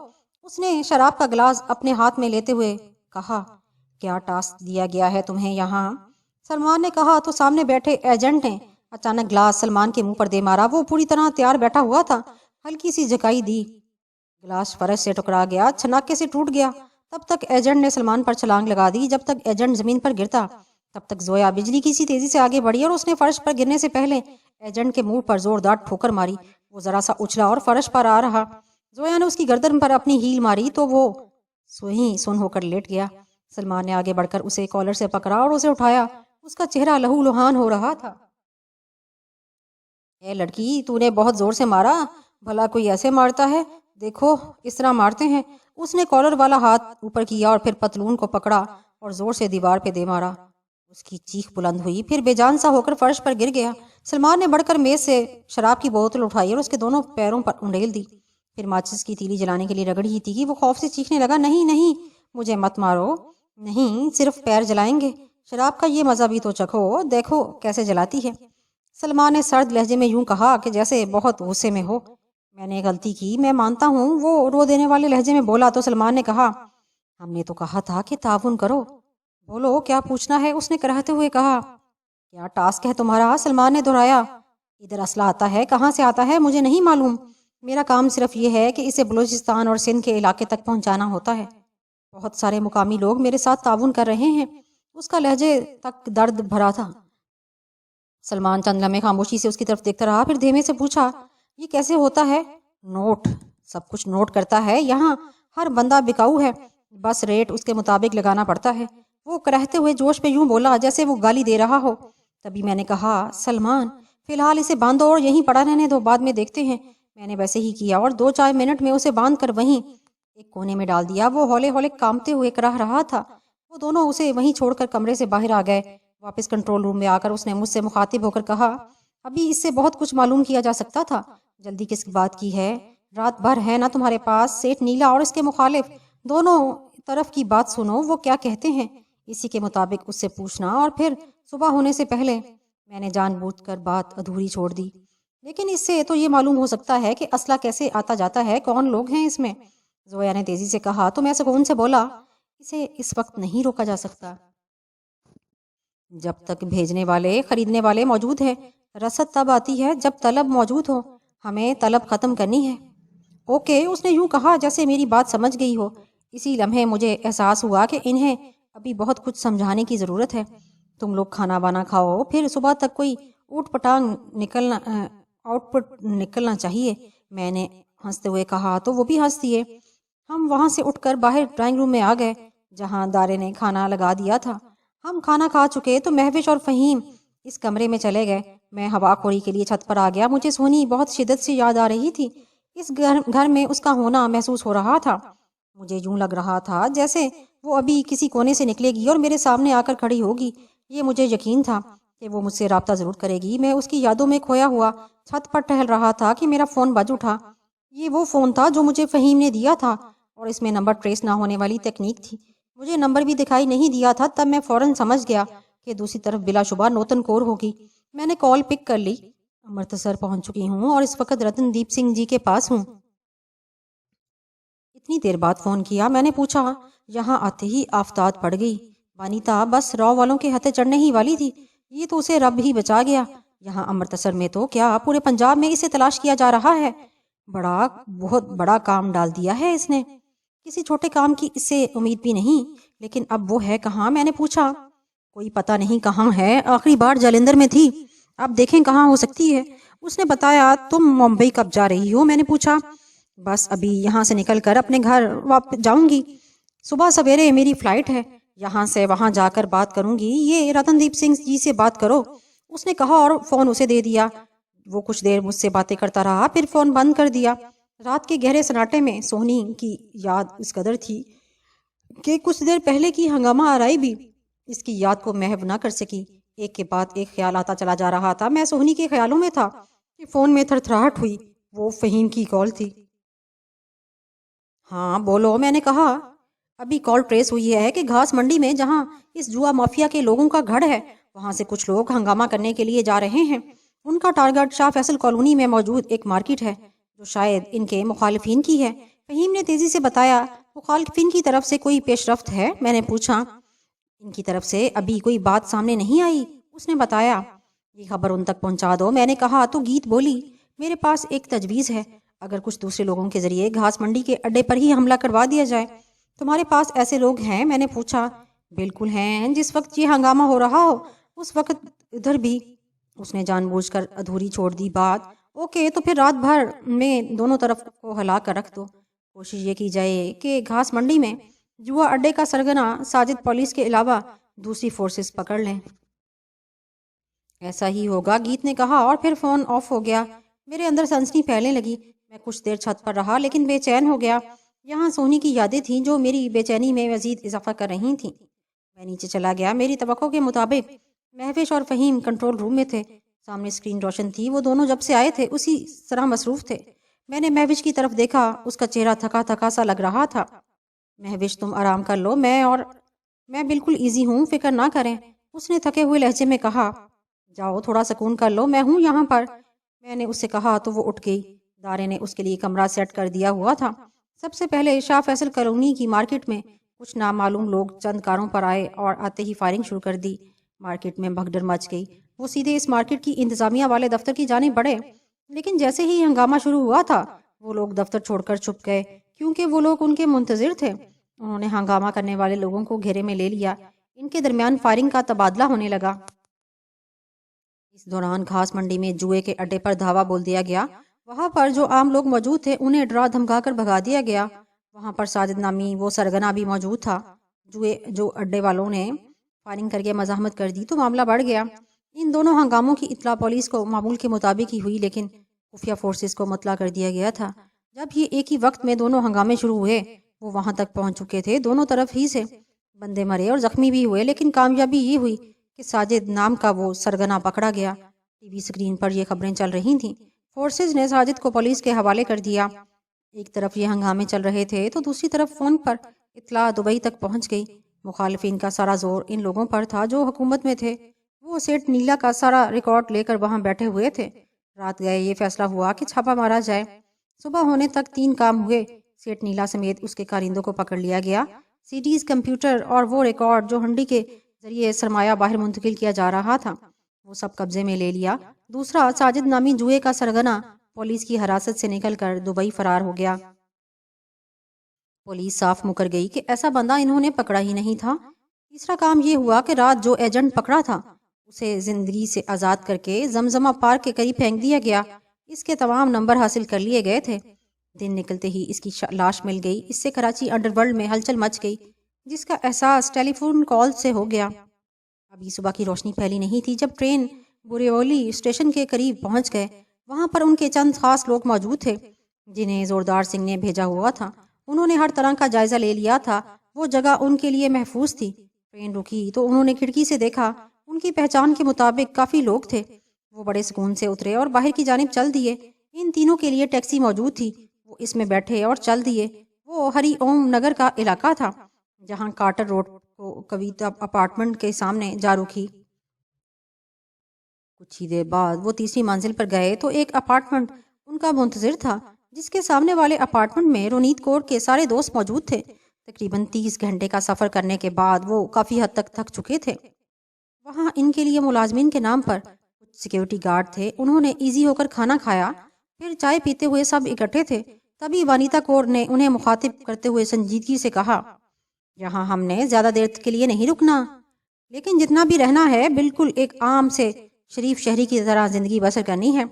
اس نے شراب کا گلاس اپنے ہاتھ میں لیتے ہوئے کہا، کیا ٹاسک دیا گیا ہے تمہیں یہاں؟ سلمان نے کہا تو سامنے بیٹھے ایجنٹ نے اچانک گلاس سلمان کے منہ پر دے مارا۔ وہ پوری طرح تیار بیٹھا ہوا تھا، ہلکی سی جھکائی دی، گلاس فرش سے ٹکرا گیا، چھناکے سے ٹوٹ گیا۔ تب تک ایجنٹ نے سلمان پر چھلانگ لگا دی۔ جب تک ایجنٹ زمین پر گرتا تب تک زویا بجلی کی سی تیزی سے آگے بڑھی اور اس نے فرش پر گرنے سے پہلے ایجنٹ کے منہ پر زوردار ٹھوکر ماری۔ وہ ذرا سا اچھلا اور فرش پر آ رہا۔ زویا نے اس کی گردن پر اپنی ہیل ماری تو وہ سن ہو کر لیٹ گیا۔ سلمان نے آگے بڑھ کر اسے کالر سے پکڑا اور اسے اٹھایا۔ اس کا چہرہ لہو لہان ہو رہا تھا۔ اے لڑکی، تو نے بہت زور سے مارا، بھلا کوئی ایسے مارتا ہے؟ دیکھو اس طرح مارتے ہیں۔ اس نے کالر والا ہاتھ اوپر کیا اور پھر پتلون کو پکڑا اور زور سے دیوار پہ دے مارا۔ اس کی چیخ بلند ہوئی، پھر بے جان سا ہو کر فرش پر گر گیا۔ سلمان نے بڑھ کر میز سے شراب کی بوتل اٹھائی اور اس کے دونوں پیروں پر انڈیل دی، پھر ماچس کی تیلی جلانے کے لیے رگڑی ہی تھی کہ وہ خوف سے چیخنے لگا، نہیں نہیں مجھے مت مارو، نہیں صرف پیر جلائیں گے، شراب کا یہ مزہ بھی تو چکھو، دیکھو کیسے جلاتی ہے۔ سلمان نے سرد لہجے میں یوں کہا کہ جیسے بہت غصے میں ہو۔ میں نے غلطی کی، میں مانتا ہوں، وہ رو دینے والے لہجے میں بولا تو سلمان نے کہا، ہم نے تو کہا تھا کہ تعاون کرو، بولو کیا پوچھنا ہے؟ اس نے کراہتے ہوئے کہا۔ کیا ٹاسک ہے تمہارا؟ سلمان نے دہرایا۔ ادھر اسلحہ آتا ہے، کہاں سے آتا ہے مجھے نہیں معلوم، میرا کام صرف یہ ہے کہ اسے بلوچستان اور سندھ کے علاقے تک پہنچانا ہوتا ہے، بہت سارے مقامی لوگ میرے ساتھ تعاون کر رہے ہیں۔ اس کا لہجے تک درد بھرا تھا۔ سلمان چند لمحے خاموشی سے اس کی طرف دیکھتا رہا، پھر دھیمے سے پوچھا، یہ کیسے ہوتا ہے؟ نوٹ، سب کچھ نوٹ کرتا ہے، یہاں ہر بندہ بکاؤ ہے، بس ریٹ اس کے مطابق لگانا پڑتا ہے۔ وہ کرہتے ہوئے جوش پہ یوں بولا جیسے وہ گالی دے رہا ہو۔ تبھی میں نے کہا، سلمان فی الحال اسے باندھو اور یہیں پڑا رہنے دو، بعد میں دیکھتے ہیں۔ میں نے ویسے ہی کیا اور 2-4 منٹ میں اسے باندھ کر وہیں ایک کونے میں ڈال دیا۔ وہ ہولے ہولے کامتے ہوئے کراہ رہا تھا۔ وہ دونوں اسے وہیں چھوڑ کر کمرے سے باہر آ گئے۔ واپس کنٹرول روم میں آ کر اس نے مجھ سے مخاطب ہو کر کہا، ابھی اس سے بہت کچھ معلوم کیا جا سکتا تھا، جلدی کس بات کی ہے؟ رات بھر ہے نا تمہارے پاس، سیٹ نیلا اور اس کے مخالف دونوں طرف کی بات سنو، وہ کیا کہتے ہیں، اسی کے مطابق اس سے پوچھنا، اور پھر صبح ہونے سے پہلے۔ میں نے جان بوجھ کر بات ادھوری چھوڑ دی، لیکن اس سے تو یہ معلوم ہو سکتا ہے کہ اسلحہ کیسے آتا جاتا ہے، کون لوگ ہیں اس میں؟ زویا نے تیزی سے کہا تو میں سکون سے بولا، اسے اس وقت نہیں روکا جا سکتا جب تک بھیجنے والے خریدنے والے موجود ہیں۔ رسد تب آتی ہے جب طلب موجود ہو، ہمیں طلب ختم کرنی ہے۔ اوکے، اس نے یوں کہا جیسے میری بات سمجھ گئی ہو۔ اسی لمحے مجھے احساس ہوا کہ انہیں ابھی بہت کچھ سمجھانے کی ضرورت ہے۔ تم لوگ کھانا بانا کھاؤ، پھر صبح تک کوئی آؤٹ پٹ نکلنا چاہیے، میں نے ہنستے ہوئے کہا تو وہ بھی ہنس دیے۔ ہم وہاں سے اٹھ کر باہر ڈرائنگ روم میں آ گئے جہاں دارے نے کھانا لگا دیا تھا۔ ہم کھانا کھا چکے تو مہوش اور فہیم اس کمرے میں چلے گئے۔ میں ہوا خوری کے لیے چھت پر آ گیا۔ مجھے سونی بہت شدت سے یاد آ رہی تھی۔ اس گھر میں اس کا ہونا محسوس ہو رہا تھا۔ مجھے یوں لگ رہا تھا جیسے وہ ابھی کسی کونے سے نکلے گی اور میرے سامنے آ کر کھڑی ہوگی۔ یہ مجھے یقین تھا کہ وہ مجھ سے رابطہ ضرور کرے گی۔ میں اس کی یادوں میں کھویا ہوا چھت پر ٹہل رہا تھا کہ میرا فون بج اٹھا۔ یہ وہ فون تھا جو مجھے فہیم نے دیا تھا اور اس میں نمبر ٹریس نہ ہونے والی تکنیک تھی۔ مجھے نمبر بھی دکھائی نہیں دیا تھا۔ تب میں فوراً سمجھ گیا کہ دوسری طرف بلا شبہ نوتن کور ہوگی۔ میں نے کال پک کر لی۔ امرتسر پہنچ چکی ہوں اور اس وقت رتن دیپ سنگھ جی کے پاس ہوں۔ اتنی دیر بعد فون کیا؟ میں نے پوچھا۔ یہاں آتے ہی آفتاب پڑ گئی۔ وانیتا بس راؤ والوں کے ہتھے چڑھنے ہی والی تھی۔ یہ تو اسے رب ہی بچا گیا۔ یہاں امرتسر میں تو کیا پورے پنجاب میں اسے تلاش کیا جا رہا ہے۔ بہت بڑا کام ڈال دیا ہے اس نے۔ کسی چھوٹے کام کی اس سے امید بھی نہیں، لیکن اب وہ ہے کہاں؟ میں نے پوچھا۔ کوئی پتہ نہیں کہاں ہے، آخری بار جالندھر میں تھی، اب دیکھیں کہاں ہو سکتی ہے۔ اس نے بتایا۔ تم ممبئی کب جا رہی ہو؟ میں نے پوچھا۔ بس ابھی یہاں سے نکل کر اپنے گھر واپس جاؤں گی، صبح سویرے میری فلائٹ ہے، یہاں سے وہاں جا کر بات کروں گی۔ یہ رتن دیپ سنگھ جی سے بات کرو، اس نے کہا اور فون اسے دے دیا۔ وہ کچھ دیر مجھ سے باتیں کرتا رہا، پھر فون بند کر دیا۔ رات کے گہرے سناٹے میں سونی کی یاد اس قدر تھی کہ کچھ دیر پہلے کی ہنگامہ آرائی بھی اس کی یاد کو محو نہ کر سکی۔ ایک کے بعد ایک خیال آتا چلا جا رہا تھا۔ میں سونی کے خیالوں میں تھا کہ فون میں تھر تھراہٹ ہوئی۔ وہ فہیم کی کال تھی۔ ہاں بولو، میں نے کہا۔ ابھی کال ٹریس ہوئی ہے کہ گھاس منڈی میں جہاں اس جوا مافیا کے لوگوں کا گھر ہے، وہاں سے کچھ لوگ ہنگامہ کرنے کے لیے جا رہے ہیں۔ ان کا ٹارگٹ شاہ فیصل کالونی میں موجود ایک مارکیٹ ہے جو شاید ان کے مخالفین کی ہے۔ فہیم نے تیزی سے بتایا۔ مخالفین کی طرف سے کوئی پیش رفت ہے؟ میں نے پوچھا۔ ان کی طرف سے ابھی کوئی بات سامنے نہیں آئی، اس نے بتایا۔ یہ خبر ان تک پہنچا دو، میں نے کہا تو گیت بولی۔ میرے پاس ایک تجویز ہے، اگر کچھ دوسرے لوگوں کے ذریعے گھاس منڈی کے اڈے پر ہی حملہ کروا دیا جائے۔ تمہارے پاس ایسے لوگ ہیں؟ میں نے پوچھا۔ بالکل ہیں، جس وقت یہ ہنگامہ ہو رہا ہو اس وقت ادھر بھی۔ اس نے جان بوجھ کر ادھوری چھوڑ دی بات۔ اوکے، تو پھر رات بھر میں دونوں طرف کو ہلا کر رکھ دو۔ کوشش یہ کی جائے کہ گھاس منڈی میں جوا اڈے کا سرگنا ساجد پولیس کے علاوہ دوسری فورسز پکڑ لیں۔ ایسا ہی ہوگا، گیت نے کہا، اور پھر فون آف ہو گیا۔ میرے اندر سنسنی پھیلنے لگی۔ میں کچھ دیر چھت پر رہا لیکن بے چین ہو گیا۔ یہاں سونی کی یادیں تھیں جو میری بے چینی میں مزید اضافہ کر رہی تھیں۔ میں نیچے چلا گیا۔ میری توقع کے مطابق مہوش اور فہیم کنٹرول روم میں تھے۔ سامنے اسکرین روشن تھی۔ وہ دونوں جب سے آئے تھے اسی طرح مصروف تھے۔ میں نے مہوش کی طرف دیکھا، اس کا چہرہ تھکا تھکا سا لگ رہا تھا۔ مہوش تم آرام کر لو، میں بالکل ایزی ہوں، فکر نہ کریں، اس نے تھکے ہوئے لہجے میں کہا۔ جاؤ تھوڑا سکون کر لو، میں ہوں یہاں پر، میں نے اس سے کہا تو وہ اٹھ گئی۔ دارے نے اس کے لیے کمرہ سیٹ کر دیا ہوا تھا۔ سب سے پہلے شاہ فیصل کالونی کی مارکیٹ میں کچھ نامعلوم لوگ چند کاروں پر آئے اور آتے ہی فائرنگ شروع کر دی۔ مارکیٹ میں بھگدڑ مچ گئی۔ وہ سیدھے اس مارکیٹ کی انتظامیہ والے دفتر کی جانب بڑھے، لیکن جیسے ہی ہنگامہ شروع ہوا تھا وہ لوگ دفتر چھوڑ کر چھپ گئے، کیونکہ وہ لوگ ان کے منتظر تھے۔ انہوں نے ہنگامہ کرنے والے لوگوں کو گھیرے میں لے لیا۔ ان کے درمیان فائرنگ کا تبادلہ ہونے لگا۔ اس دوران گھاس منڈی میں جوئے کے اڈے پر دھاوا بول دیا گیا۔ وہاں پر جو عام لوگ موجود تھے انہیں ڈرا دھمکا کر بھگا دیا گیا۔ وہاں پر ساجد نامی وہ سرگنا بھی موجود تھا۔ جو اڈے والوں نے فائرنگ کر کے مزاحمت کر دی تو معاملہ بڑھ گیا۔ ان دونوں ہنگاموں کی اطلاع پولیس کو معمول کے مطابق ہی ہوئی، لیکن خفیہ فورسز کو مطلع کر دیا گیا تھا۔ جب یہ ایک ہی وقت میں دونوں ہنگامے شروع ہوئے وہ وہاں تک پہنچ چکے تھے، دونوں طرف ہی سے بندے مرے اور زخمی بھی ہوئے، لیکن کامیابی یہ ہوئی کہ ساجد نام کا وہ سرگنا پکڑا گیا۔ ٹی وی اسکرین پر یہ خبریں چل رہی تھیں۔ فورسز نے ساجد کو پولیس کے حوالے کر دیا۔ ایک طرف یہ ہنگامے چل رہے تھے تو دوسری طرف فون پر اطلاع دبئی تک پہنچ گئی۔ مخالفین کا سارا زور ان لوگوں پر تھا جو حکومت میں تھے۔ وہ سیٹ نیلا کا سارا ریکارڈ لے کر وہاں بیٹھے ہوئے تھے۔ رات گئے یہ فیصلہ ہوا کہ چھاپا مارا جائے۔ صبح ہونے تک 3 کام ہوئے۔ سیٹ نیلا سمیت اس کے کارندوں کو پکڑ لیا گیا۔ سی ڈیز، کمپیوٹر اور وہ ریکارڈ جو ہنڈی کے ذریعے سرمایہ باہر منتقل کیا جا رہا تھا، وہ سب قبضے میں لے لیا۔ دوسرا، ساجد نامی جوئے کا سرگنا پولیس کی حراست سے نکل کر دبئی فرار ہو گیا۔ پولیس صاف مکر گئی کہ ایسا بندہ انہوں نے پکڑا ہی نہیں تھا۔ تیسرا کام یہ ہوا کہ رات جو ایجنٹ پکڑا تھا اسے زندگی سے آزاد کر کے زمزمہ پارک کے قریب پھینک دیا گیا۔ اس کے تمام نمبر حاصل کر لیے گئے تھے۔ دن نکلتے ہی اس کی لاش مل گئی۔ اس سے کراچی انڈر ورلڈ میں ہلچل مچ گئی، جس کا احساس ٹیلی فون کال سے ہو گیا۔ ابھی صبح کی روشنی پھیلی نہیں تھی جب ٹرین بوریولی اسٹیشن کے قریب پہنچ گئے۔ وہاں پر ان کے چند خاص لوگ موجود تھے جنہیں زوردار سنگھ نے بھیجا ہوا تھا۔ انہوں نے ہر طرح کا جائزہ لے لیا تھا۔ وہ جگہ ان کے لیے محفوظ تھی۔ ٹرین رکی تو انہوں نے کھڑکی سے دیکھا۔ ان کی پہچان کے مطابق کافی لوگ تھے۔ وہ بڑے سکون سے اترے اور باہر کی جانب چل دیے۔ ان تینوں کے لیے ٹیکسی موجود تھی۔ وہ اس میں بیٹھے اور چل دیے۔ وہ ہری اوم نگر کا علاقہ تھا جہاں کارٹر روڈ کو کویتا اپارٹمنٹ کے سامنے جا رکی۔ کچھ ہی دیر بعد وہ تیسری منزل پر گئے تو ایک اپارٹمنٹ ان کا منتظر تھا، جس کے سامنے والے اپارٹمنٹ میں رونیت کور کے سارے دوست موجود تھے۔ تقریباً 30 گھنٹے کا سفر کرنے کے بعد وہ کافی حد تک تھک چکے تھے۔ وہاں ان کے لیے ملازمین کے نام پر کچھ سیکیورٹی گارڈ تھے۔ انہوں نے ایزی ہو کر کھانا کھایا، پھر چائے پیتے ہوئے سب اکٹھے تھے۔ تبھی وانیتا کور نے انہیں مخاطب کرتے ہوئے سنجیدگی سے کہا، یہاں ہم نے زیادہ دیر کے لیے نہیں رکنا، لیکن جتنا بھی رہنا ہے بالکل ایک عام سے شریف شہری کی طرح زندگی بسر کرنی ہے۔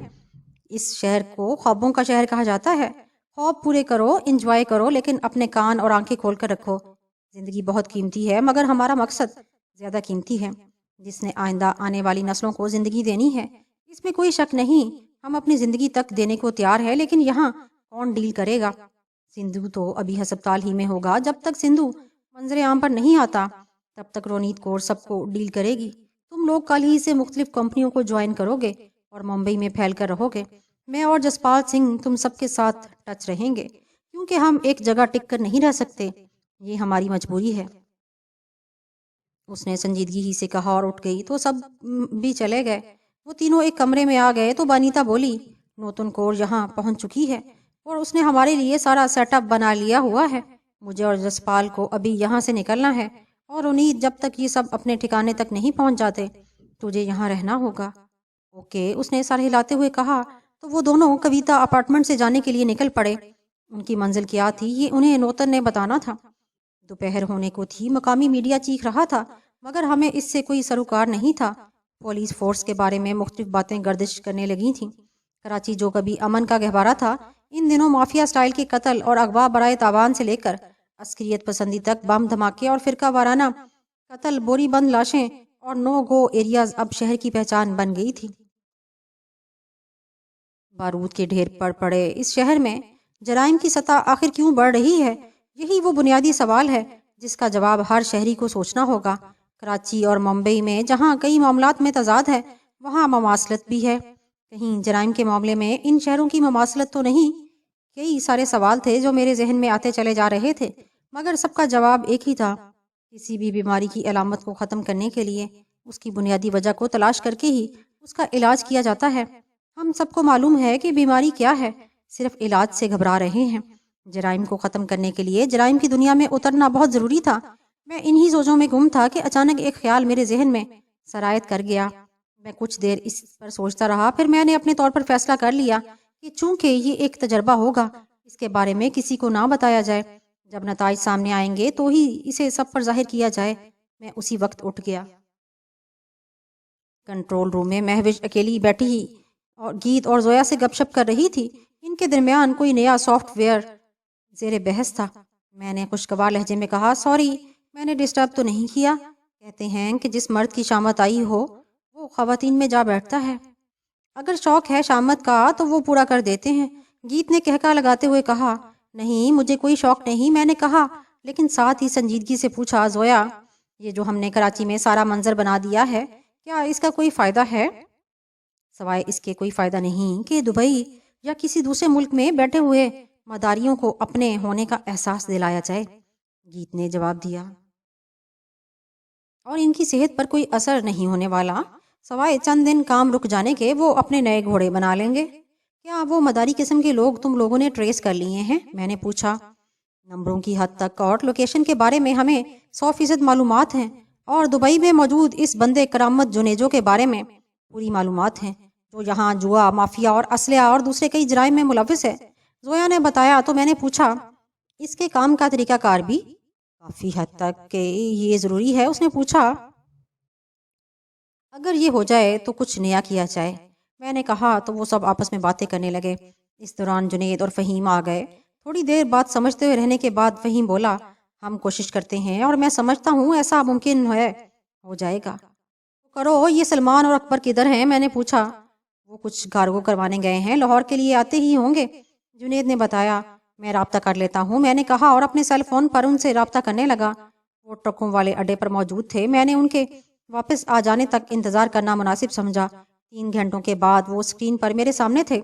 اس شہر کو خوابوں کا شہر کہا جاتا ہے۔ خواب پورے کرو، انجوائے کرو، لیکن اپنے کان اور آنکھیں کھول کر رکھو۔ زندگی بہت قیمتی ہے، مگر ہمارا مقصد زیادہ قیمتی ہے۔ جس نے آئندہ آنے والی نسلوں کو زندگی دینی ہے، اس میں کوئی شک نہیں، ہم اپنی زندگی تک دینے کو تیار ہے، لیکن یہاں کون ڈیل کرے گا؟ سندھو تو ابھی ہسپتال ہی میں ہوگا۔ جب تک سندھو منظر عام پر نہیں آتا تب تک رونیت کور سب کو ڈیل کرے گی۔ تم لوگ کل ہی سے مختلف کمپنیوں کو جوائن کرو گے اور ممبئی میں پھیل کر رہو گے۔ میں اور جسپال سنگھ تم سب کے ساتھ ٹچ رہیں گے، کیونکہ ہم ایک جگہ ٹک کر نہیں رہ سکتے، یہ ہماری مجبوری ہے۔ اس نے سنجیدگی ہی سے کہا اور اٹھ گئی تو سب بھی چلے گئے۔ وہ تینوں ایک کمرے میں آ گئے تو بانیتا بولی، نوتن کور یہاں پہنچ چکی ہے اور اس نے ہمارے لیے سارا سیٹ اپ بنا لیا ہوا ہے۔ مجھے اور جسپال کو ابھی یہاں سے نکلنا ہے، اور امید جب تک یہ سب اپنے ٹھکانے تک نہیں پہنچ جاتے تجھے یہاں رہنا ہوگا۔ اوکے، اس نے سر ہلاتے ہوئے کہا۔ تو وہ دونوں کویتا اپارٹمنٹ سے جانے کے لیے نکل پڑے۔ ان کی منزل کیا تھی یہ انہیں نوتن نے بتانا تھا۔ دوپہر ہونے کو تھی۔ مقامی میڈیا چیخ رہا تھا، مگر ہمیں اس سے کوئی سروکار نہیں تھا۔ پولیس فورس کے بارے میں مختلف باتیں گردش کرنے لگی تھیں۔ کراچی جو کبھی امن کا گہوارہ تھا، ان دنوں مافیا سٹائل کے قتل اور اغوا برائے تاوان سے لے کر عسکریت پسندی تک بم دھماکے اور فرقہ وارانہ قتل، بوری بند لاشیں اور نو گو ایریاز اب شہر کی پہچان بن گئی تھی۔ بارود کے ڈھیر پڑ پڑے اس شہر میں جرائم کی سطح آخر کیوں بڑھ رہی ہے؟ یہی وہ بنیادی سوال ہے جس کا جواب ہر شہری کو سوچنا ہوگا۔ کراچی اور ممبئی میں جہاں کئی معاملات میں تضاد ہے، وہاں مماثلت بھی ہے۔ کہیں جرائم کے معاملے میں ان شہروں کی مماثلت تو نہیں؟ کئی سارے سوال تھے جو میرے ذہن میں آتے چلے جا رہے تھے، مگر سب کا جواب ایک ہی تھا۔ کسی بھی بیماری کی علامت کو ختم کرنے کے لیے اس کی بنیادی وجہ کو تلاش کر کے ہی اس کا علاج کیا جاتا ہے۔ ہم سب کو معلوم ہے کہ بیماری کیا ہے، صرف علاج سے گھبرا رہے ہیں۔ جرائم کو ختم کرنے کے لیے جرائم کی دنیا میں اترنا بہت ضروری تھا۔ میں انہی سوچوں میں گم تھا کہ اچانک ایک خیال میرے ذہن میں سرایت کر گیا۔ میں کچھ دیر اس پر سوچتا رہا، پھر میں نے اپنے طور پر فیصلہ کر لیا کہ چونکہ یہ ایک تجربہ ہوگا، اس کے بارے میں کسی کو نہ بتایا جائے۔ جب نتائج سامنے آئیں گے تو ہی اسے سب پر ظاہر کیا جائے۔ میں اسی وقت اٹھ گیا۔ کنٹرول روم میں مہوش اکیلی بیٹھی ہی اور گیت اور زویا سے گپ شپ کر رہی تھی۔ ان کے درمیان کوئی نیا سافٹ ویئر زیر بحث تھا۔ میں نے خوشگوار لہجے میں کہا، سوری، میں نے ڈسٹرب تو نہیں کیا؟ کہتے ہیں کہ جس مرد کی شامت آئی ہو وہ خواتین میں جا بیٹھتا ہے۔ اگر شوق ہے شامت کا تو وہ پورا کر دیتے ہیں۔ گیت نے کہکا لگاتے ہوئے کہا، نہیں، مجھے کوئی شوق نہیں۔ میں نے کہا، لیکن ساتھ ہی سنجیدگی سے پوچھا، زویا، یہ جو ہم نے کراچی میں سارا منظر بنا دیا ہے، کیا اس کا کوئی فائدہ ہے؟ سوائے اس کے کوئی فائدہ نہیں کہ دبئی یا کسی دوسرے ملک میں بیٹھے ہوئے مداریوں کو اپنے ہونے کا احساس دلایا جائے، گیت نے جواب دیا، اور ان کی صحت پر کوئی اثر نہیں ہونے والا، سوائے چند دن کام رک جانے کے وہ اپنے نئے گھوڑے بنا لیں گے۔ کیا وہ مداری قسم کے لوگ تم لوگوں نے ٹریس کر لیے ہیں؟ میں نے پوچھا۔ نمبروں کی حد تک اور لوکیشن کے بارے میں ہمیں 100% معلومات ہیں، اور دبئی میں موجود اس بندے کرامت جنیجو کے بارے میں پوری معلومات ہیں، جو یہاں جوا، مافیا اور اسلحہ اور دوسرے کئی جرائم میں ملوث ہے، زویا نے بتایا۔ تو میں نے پوچھا، اس کے کام کا طریقہ کار بھی کافی حد تک کہ یہ ضروری ہے؟ اس نے پوچھا، اگر یہ ہو جائے تو کچھ نیا کیا جائے، میں نے کہا۔ تو وہ سب آپس میں باتیں کرنے لگے۔ اس دوران جنید اور فہیم آ گئے۔ تھوڑی دیر بات سمجھتے ہوئے رہنے کے بعد فہیم بولا، ہم کوشش کرتے ہیں اور میں سمجھتا ہوں ایسا ممکن ہے، ہو جائے گا۔ کرو۔ یہ سلمان اور اکبر کدھر ہیں؟ میں نے پوچھا۔ وہ کچھ کارگو کروانے گئے ہیں، لاہور کے لیے آتے ہی ہوں گے، جنید نے بتایا۔ میں رابطہ کر لیتا ہوں، میں نے کہا، اور اپنے سیل فون پر ان سے رابطہ کرنے لگا۔ وہ ٹرکوں والے اڈے پر موجود تھے۔ میں نے ان کے واپس آ جانے تک انتظار کرنا مناسب سمجھا۔ 3 گھنٹوں کے بعد وہ اسکرین پر میرے سامنے تھے۔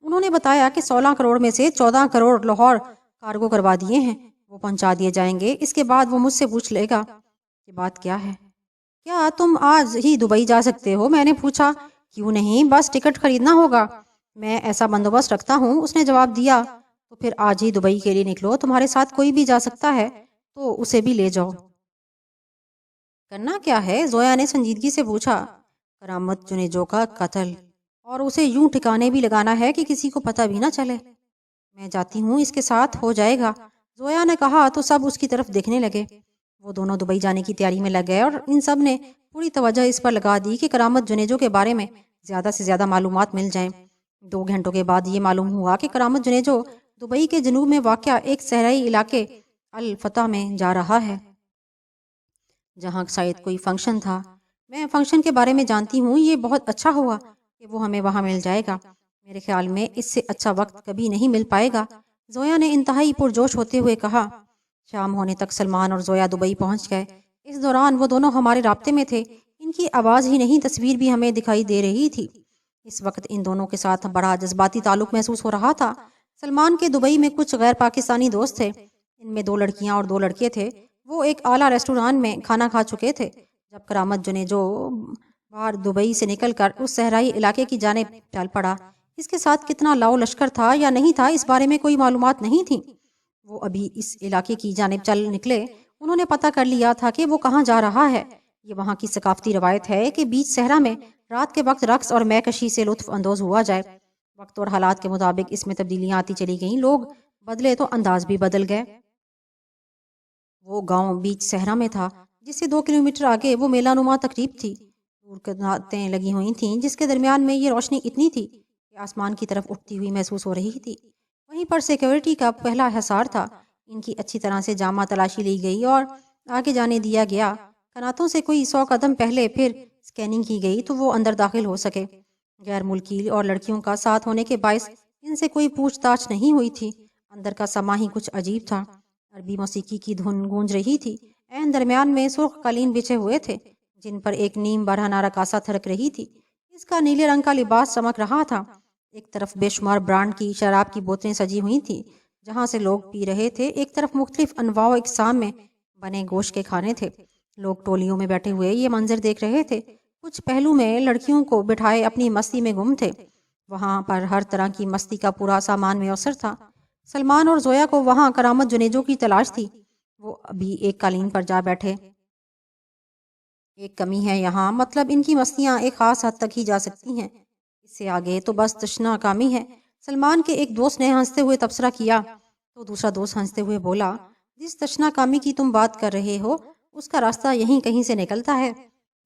انہوں نے بتایا کہ 16 کروڑ میں سے 14 کروڑ لاہور کارگو کروا دیے ہیں، وہ پہنچا دیے جائیں گے۔ اس کے بعد وہ مجھ سے پوچھ لے گا کہ بات کیا ہے۔ کیا تم آج ہی دبئی جا سکتے ہو؟ میں نے پوچھا۔ کیوں نہیں، بس ٹکٹ خریدنا ہوگا، میں ایسا بندوبست رکھتا ہوں، اس نے جواب دیا۔ تو پھر آج ہی دبئی کے لیے نکلو، تمہارے ساتھ کوئی بھی جا سکتا ہے تو اسے بھی لے جاؤ۔ کرنا کیا ہے؟ زویا نے سنجیدگی سے پوچھا۔ کرامت جنیجو کا قتل، اور اسے یوں ٹھکانے بھی لگانا ہے کہ کسی کو پتہ بھی نہ چلے۔ میں جاتی ہوں، اس کے ساتھ ہو جائے گا، زویا نے کہا۔ تو سب اس کی طرف دیکھنے لگے۔ وہ دونوں دبئی جانے کی تیاری میں لگ گئے، اور ان سب نے پوری توجہ اس پر لگا دی کہ کرامت جنیجو کے بارے میں زیادہ سے زیادہ معلومات مل جائیں۔ 2 گھنٹوں کے بعد یہ معلوم ہوا کہ کرامت جنیجو دبئی کے جنوب میں واقع ایک صحرائی علاقے الفتح میں جا رہا ہے، جہاں شاید کوئی فنکشن تھا۔ میں فنکشن کے بارے میں جانتی ہوں، یہ بہت اچھا ہوا کہ وہ ہمیں وہاں مل جائے گا، میرے خیال میں اس سے اچھا وقت کبھی نہیں مل پائے گا، زویا نے انتہائی پرجوش ہوتے ہوئے کہا۔ شام ہونے تک سلمان اور زویا دبئی پہنچ گئے۔ اس دوران وہ دونوں ہمارے رابطے میں تھے، ان کی آواز ہی نہیں تصویر بھی ہمیں دکھائی دے رہی تھی۔ اس وقت ان دونوں کے ساتھ بڑا جذباتی تعلق محسوس ہو رہا تھا۔ سلمان کے دبئی میں کچھ غیر پاکستانی دوست تھے، ان میں 2 لڑکیاں اور 2 لڑکے تھے۔ وہ ایک اعلیٰ ریسٹوران میں کھانا کھا چکے تھے جب کرامت جنیجو باہر دبئی سے نکل کر اس صحرائی علاقے کی جانب چل پڑا۔ اس کے ساتھ کتنا لاؤ لشکر تھا یا نہیں تھا، اس بارے میں کوئی معلومات نہیں تھی۔ وہ ابھی اس علاقے کی جانب چل نکلے، انہوں نے پتہ کر لیا تھا کہ وہ کہاں جا رہا ہے۔ یہ وہاں کی ثقافتی روایت ہے کہ بیچ صحرا میں رات کے وقت رقص اور مے کشی سے لطف اندوز ہوا جائے۔ وقت اور حالات کے مطابق اس میں تبدیلیاں آتی چلی گئیں، لوگ بدلے تو انداز بھی بدل گئے۔ وہ گاؤں بیچ صحرا میں تھا، جس سے 2 کلومیٹر آگے وہ میلہ نما تقریب تھی۔ دور کناریں لگی ہوئی تھیں، جس کے درمیان میں یہ روشنی اتنی تھی کہ آسمان کی طرف اٹھتی ہوئی محسوس ہو رہی تھی۔ وہیں پر سیکیورٹی کا پہلا حصار تھا۔ ان کی اچھی طرح سے جامع تلاشی لی گئی اور آگے جانے دیا گیا۔ کناتوں سے کوئی 100 قدم پہلے پھر سکیننگ کی گئی تو وہ اندر داخل ہو سکے۔ غیر ملکی اور لڑکیوں کا ساتھ ہونے کے باعث ان سے کوئی پوچھ تاچھ نہیں ہوئی تھی۔ اندر کا سما ہی کچھ عجیب تھا۔ عربی موسیقی کی دھن گونج رہی تھی۔ عین درمیان میں سرخ قالین بچھے ہوئے تھے، جن پر ایک نیم برہنہ رقاصہ تھرک رہی تھی۔ اس کا نیلے رنگ کا لباس چمک رہا تھا۔ ایک طرف بے شمار برانڈ کی شراب کی بوتلیں سجی ہوئی تھیں، جہاں سے لوگ پی رہے تھے۔ ایک طرف مختلف انواع و اقسام میں بنے گوشت کے کھانے تھے۔ لوگ ٹولیوں میں بیٹھے ہوئے یہ منظر دیکھ رہے تھے۔ کچھ پہلو میں لڑکیوں کو بٹھائے اپنی مستی میں گم تھے۔ وہاں پر ہر طرح کی مستی کا پورا سامان میسر تھا۔ سلمان اور زویا کو وہاں کرامت جنیجو کی تلاش تھی۔ وہ ابھی ایک قالین پر جا بیٹھے۔ ایک کمی ہے یہاں، مطلب ان کی مستیاں ایک خاص حد تک ہی جا سکتی ہیں، اس سے آگے تو بس تشنا کامی ہے۔ سلمان کے ایک دوست نے ہنستے ہوئے تبصرہ کیا تو دوسرا دوست ہنستے ہوئے بولا، جس تشنا کامی کی تم بات کر رہے ہو اس کا راستہ یہیں کہیں سے نکلتا ہے،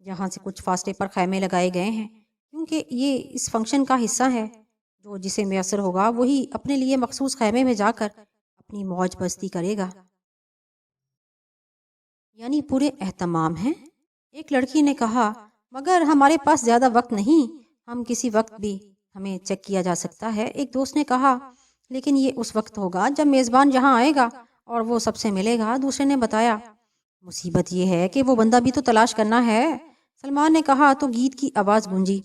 جہاں سے کچھ فاصلے پر خیمے لگائے گئے ہیں، کیونکہ یہ اس فنکشن کا حصہ ہے۔ جو جسے میسر ہوگا وہی اپنے لیے مخصوص خیمے میں جا کر اپنی موج مستی کرے گا۔ یعنی پورے اہتمام ہیں؟ ایک لڑکی نے کہا، مگر ہمارے پاس زیادہ وقت نہیں، ہم کسی وقت بھی ہمیں چیک کیا جا سکتا ہے۔ ایک دوست نے کہا، لیکن یہ اس وقت ہوگا جب میزبان یہاں آئے گا، اور وہ سب سے ملے گا۔ دوسرے نے بتایا، مصیبت یہ ہے کہ وہ بندہ بھی تو تلاش کرنا ہے۔ سلمان نے کہا تو گیت کی آواز گونجی،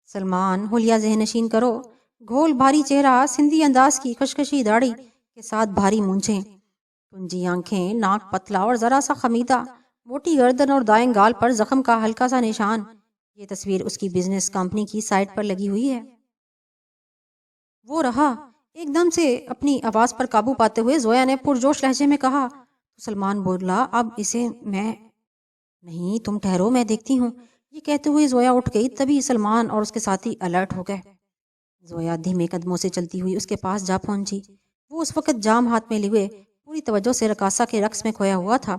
سلمان حلیہ ذہن نشین کرو، گھول بھاری چہرہ، سندھی انداز کی خشخشی داڑھی کے ساتھ بھاری مونچھیں، کنجی آنکھیں، ناک پتلا اور ذرا سا خمیدہ، موٹی گردن اور دائیں گال پر زخم کا ہلکا سا نشان۔ یہ تصویر اس کی بزنس کمپنی کی سائٹ پر لگی ہوئی ہے۔ وہ رہا۔ ایک دم سے اپنی آواز پر قابو پاتے ہوئے زویا نے پرجوش لہجے میں کہا۔ سلمان بولا، اب اسے میں نہیں، تم ٹھہرو، میں دیکھتی ہوں۔ یہ کہتے ہوئے زویا اٹھ گئی، تبھی سلمان اور اس کے ساتھی الرٹ ہو گئے۔ زویا دھیمے قدموں سے چلتی ہوئی اس کے پاس جا پہنچی۔ وہ اس وقت جام ہاتھ میں لیے پوری توجہ سے رقاصہ کے رقص میں کھویا ہوا تھا۔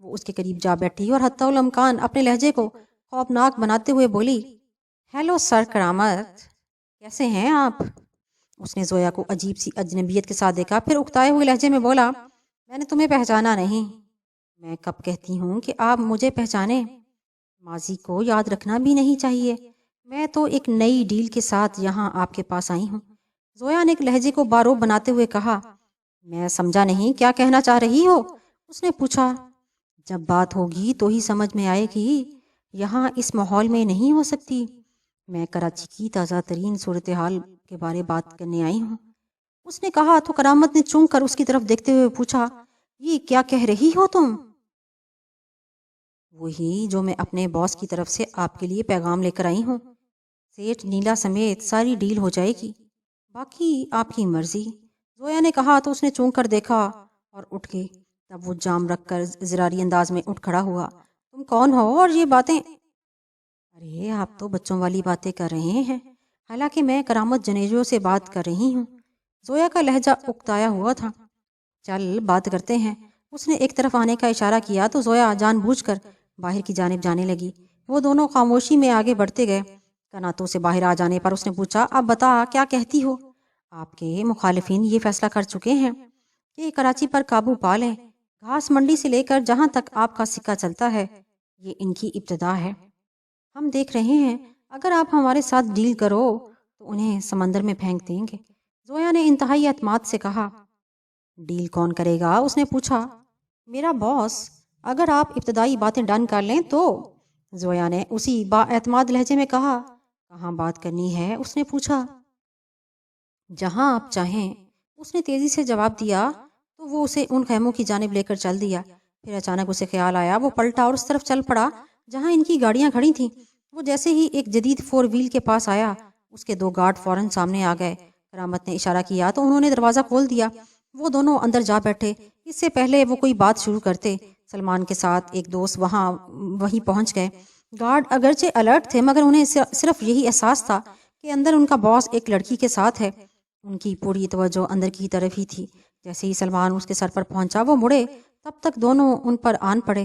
وہ اس کے قریب جا بیٹھی اور حتی الامکان اپنے لہجے کو خوفناک بناتے ہوئے بولی، ہیلو سر کرامت، کیسے ہیں آپ؟ اس نے زویا کو عجیب سی اجنبیت کے ساتھ دیکھا، پھر اکتائے ہوئے لہجے میں بولا، میں نے تمہیں پہچانا نہیں۔ میں کب کہتی ہوں کہ آپ مجھے پہچانیں؟ ماضی کو یاد رکھنا بھی نہیں چاہیے۔ میں تو ایک نئی ڈیل کے ساتھ یہاں آپ کے پاس آئی ہوں۔ زویا نے ایک لہجے کو باروب بناتے ہوئے کہا، میں سمجھا نہیں، کیا کہنا چاہ رہی ہو؟ اس نے پوچھا۔ جب بات ہوگی تو ہی سمجھ میں آئے گی، یہاں اس ماحول میں نہیں ہو سکتی۔ میں کراچی کی تازہ ترین صورتحال کے بارے بات کرنے آئی ہوں۔ اس نے کہا تو کرامت نے چونک کر اس کی طرف دیکھتے ہوئے پوچھا، یہ کیا کہہ رہی ہو تم؟ وہی جو میں اپنے باس کی طرف سے آپ کے لیے پیغام لے کر آئی ہوں۔ سیٹھ نیلا سمیت ساری ڈیل ہو جائے گی، باقی آپ کی مرضی۔ زویا نے کہا تو اس نے چونک کر دیکھا اور اٹھ گئی۔ تب وہ جام رکھ کر اضطراری انداز میں اٹھ کھڑا ہوا۔ تم کون ہو اور یہ باتیں؟ ارے آپ تو بچوں والی باتیں کر رہے ہیں، حالانکہ میں کرامت جنیجو سے بات کر رہی ہوں۔ زویا کا لہجہ اکتایا ہوا تھا۔ چل بات کرتے ہیں۔ اس نے ایک طرف آنے کا اشارہ کیا تو زویا جان بوجھ کر باہر کی جانب جانے لگی۔ وہ دونوں خاموشی میں آگے بڑھتے گئے۔ کناتوں سے باہر آ جانے پر اس نے پوچھا، اب بتا کیا کہتی ہو؟ آپ کے مخالفین یہ فیصلہ کر چکے ہیں کہ کراچی پر قابو پا لیں۔ گھاس منڈی سے لے کر جہاں تک آپ کا سکہ چلتا ہے، یہ ان کی ابتدا ہے۔ ہم دیکھ رہے ہیں، اگر آپ ہمارے ساتھ ڈیل کرو تو انہیں سمندر میں پھینک دیں گے۔ زویا نے انتہائی اعتماد سے کہا۔ ڈیل کون کرے گا؟ اس نے پوچھا۔ میرا باس، اگر آپ ابتدائی باتیں ڈن کر لیں تو۔ زویا نے اسی با اعتماد لہجے میں کہا۔ کہاں بات کرنی ہے؟ اس نے پوچھا۔ جہاں آپ چاہیں، اس نے تیزی سے جواب دیا تو وہ اسے ان خیموں کی جانب لے کر چل دیا۔ پھر اچانک اسے خیال آیا، وہ پلٹا اور اس طرف چل پڑا جہاں ان کی گاڑیاں کھڑی تھیں۔ وہ جیسے ہی ایک جدید 4 وہیل کے پاس آیا، اس کے 2 گارڈ فوراً سامنے آ گئے۔ کرامت نے اشارہ کیا تو انہوں نے دروازہ کھول دیا۔ وہ دونوں اندر جا بیٹھے۔ اس سے پہلے وہ کوئی بات شروع کرتے، سلمان کے ساتھ ایک دوست وہیں پہنچ گئے۔ گارڈ اگرچہ الرٹ تھے، مگر انہیں صرف یہی احساس تھا کہ اندر ان کا باس ایک لڑکی کے ساتھ ہے۔ ان کی پوری توجہ اندر کی طرف ہی تھی۔ جیسے ہی سلمان اس کے سر پر پہنچا، وہ مڑے، تب تک دونوں ان پر آن پڑے۔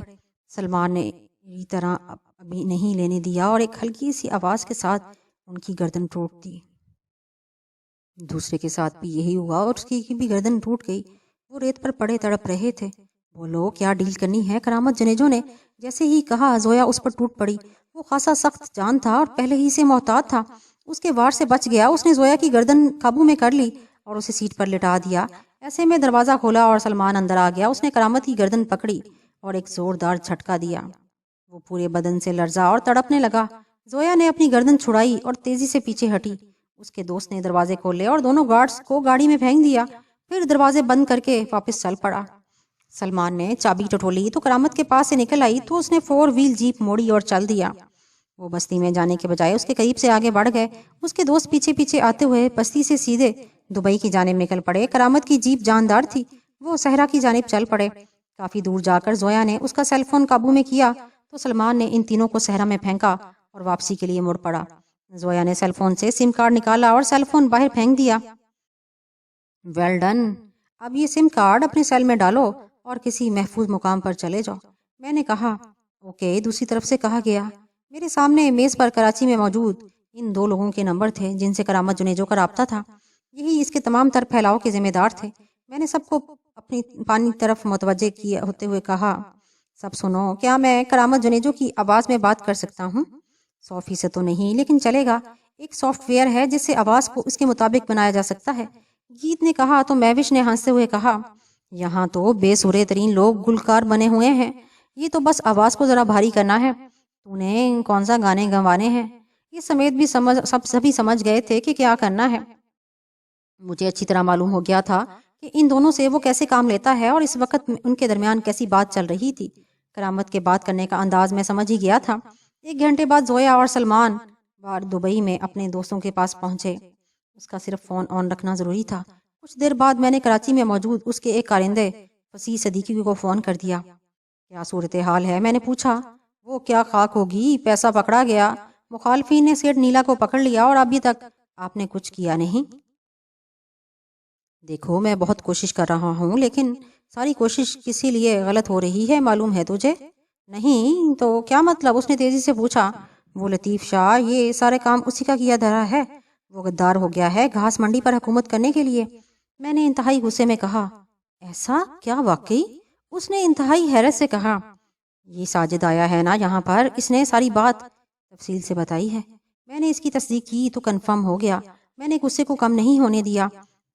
سلمان نے یہ طرح ابھی نہیں لینے دیا اور ایک ہلکی سی آواز کے ساتھ ان کی گردن ٹوٹ دی۔ دوسرے کے ساتھ بھی یہی ہوا اور اس کی بھی گردن ٹوٹ گئی۔ وہ ریت پر پڑے تڑپ رہے تھے۔ بولو کیا ڈیل کرنی ہے؟ کرامت جنیجو نے جیسے ہی کہا، زویا اس پر ٹوٹ پڑی۔ وہ خاصا سخت جان تھا اور پہلے ہی سے محتاط تھا۔ اس کے وار سے بچ گیا۔ اس نے زویا کی گردن قابو میں کر لی اور اسے سیٹ پر لٹا دیا۔ ایسے میں دروازہ کھولا اور سلمان اندر آ گیا۔ اس نے کرامت کی گردن پکڑی اور ایک زوردار جھٹکا دیا۔ وہ پورے بدن سے لرزا اور تڑپنے لگا۔ زویا نے اپنی گردن چھڑائی اور تیزی سے پیچھے ہٹی۔ اس کے دوست نے دروازے کھولے اور دونوں گارڈز کو گاڑی میں پھینک دیا، پھر دروازے بند کر کے واپس چل پڑا۔ سلمان نے چابی ٹٹولی تو کرامت کے پاس سے نکل آئی تو اس نے 4 وہیل جیپ موڑی اور چل دیا۔ وہ بستی میں جانے کے بجائے اس کے قریب سے آگے بڑھ گئے۔ اس کے دوست پیچھے پیچھے آتے ہوئے بستی سے سیدھے دبئی کی جانب نکل پڑے۔ کرامت کی جیپ جاندار تھی۔ وہ صحرا کی جانب چل پڑے۔ کافی دور جا کر زویا نے اس کا سیل فون قابو میں کیا تو سلمان نے ان تینوں کو صحرا میں پھینکا اور واپسی کے لیے مڑ پڑا۔ زویا نے سیل فون سے سم کارڈ نکالا اور سیل فون باہر پھینک دیا۔ ویل ڈن، اب یہ سم کارڈ اپنے سیل میں ڈالو اور کسی محفوظ مقام پر چلے جاؤ۔ میں نے کہا، اوکے۔ دوسری طرف سے کہا گیا۔ میرے سامنے میز پر کراچی میں موجود ان 2 لوگوں کے نمبر تھے جن سے کرامت جنیجو کا رابطہ تھا۔ یہی اس کے تمام تر پھیلاؤ کے ذمہ دار تھے۔ میں نے سب کو اپنی پانی طرف متوجہ کیے ہوتے ہوئے کہا، سب سنو، کیا میں کرامت جنیجو کی آواز میں بات کر سکتا ہوں؟ 100% تو نہیں، لیکن چلے گا۔ ایک سافٹ ویئر ہے جس سے آواز کو اس کے مطابق بنایا جا سکتا ہے۔ گیت نے کہا تو میوش نے ہنستے ہوئے کہا، یہاں تو بے سورے ترین لوگ گلوکار بنے ہوئے ہیں، یہ تو بس آواز کو ذرا بھاری کرنا ہے، تو نے کون سا گانے گنوانے ہیں، یہ سمیت بھی سبھی سمجھ گئے تھے کہ کیا کرنا ہے۔ مجھے اچھی طرح معلوم ہو گیا تھا کہ ان دونوں سے وہ کیسے کام لیتا ہے اور اس وقت ان کے درمیان کیسی بات چل رہی تھی۔ کرامت کے بات کرنے کا انداز میں سمجھ ہی گیا تھا۔ 1 گھنٹے بعد زویا اور سلمان بار دبئی میں اپنے دوستوں کے پاس پہنچے۔ اس کا صرف فون آن رکھنا ضروری تھا۔ کچھ دیر بعد میں نے کراچی میں موجود اس کے ایک کارندے وسیع صدیقی کو فون کر دیا۔ کیا صورتحال ہے؟ میں نے پوچھا۔ وہ کیا خاک ہوگی، پیسہ پکڑا گیا، مخالفین نے سیٹ نیلا کو پکڑ لیا اور ابھی تک آپ نے کچھ کیا نہیں۔ دیکھو میں بہت کوشش کر رہا ہوں لیکن ساری کوشش کسی لیے غلط ہو رہی ہے، معلوم ہے تجھے؟ نہیں تو کیا مطلب؟ اس نے تیزی سے پوچھا۔ وہ لطیف شاہ، یہ سارے کام اسی کا کیا دھرا ہے، وہ غدار ہو گیا ہے گھاس منڈی پر حکومت کرنے کے لیے۔ میں نے انتہائی غصے میں کہا۔ ایسا کیا واقعی؟ اس نے انتہائی حیرت سے کہا۔ یہ ساجد آیا ہے نا یہاں پر، اس نے ساری بات تفصیل سے بتائی ہے۔ میں نے اس کی تصدیق کی تو کنفرم ہو گیا۔ میں نے غصے کو کم نہیں ہونے دیا۔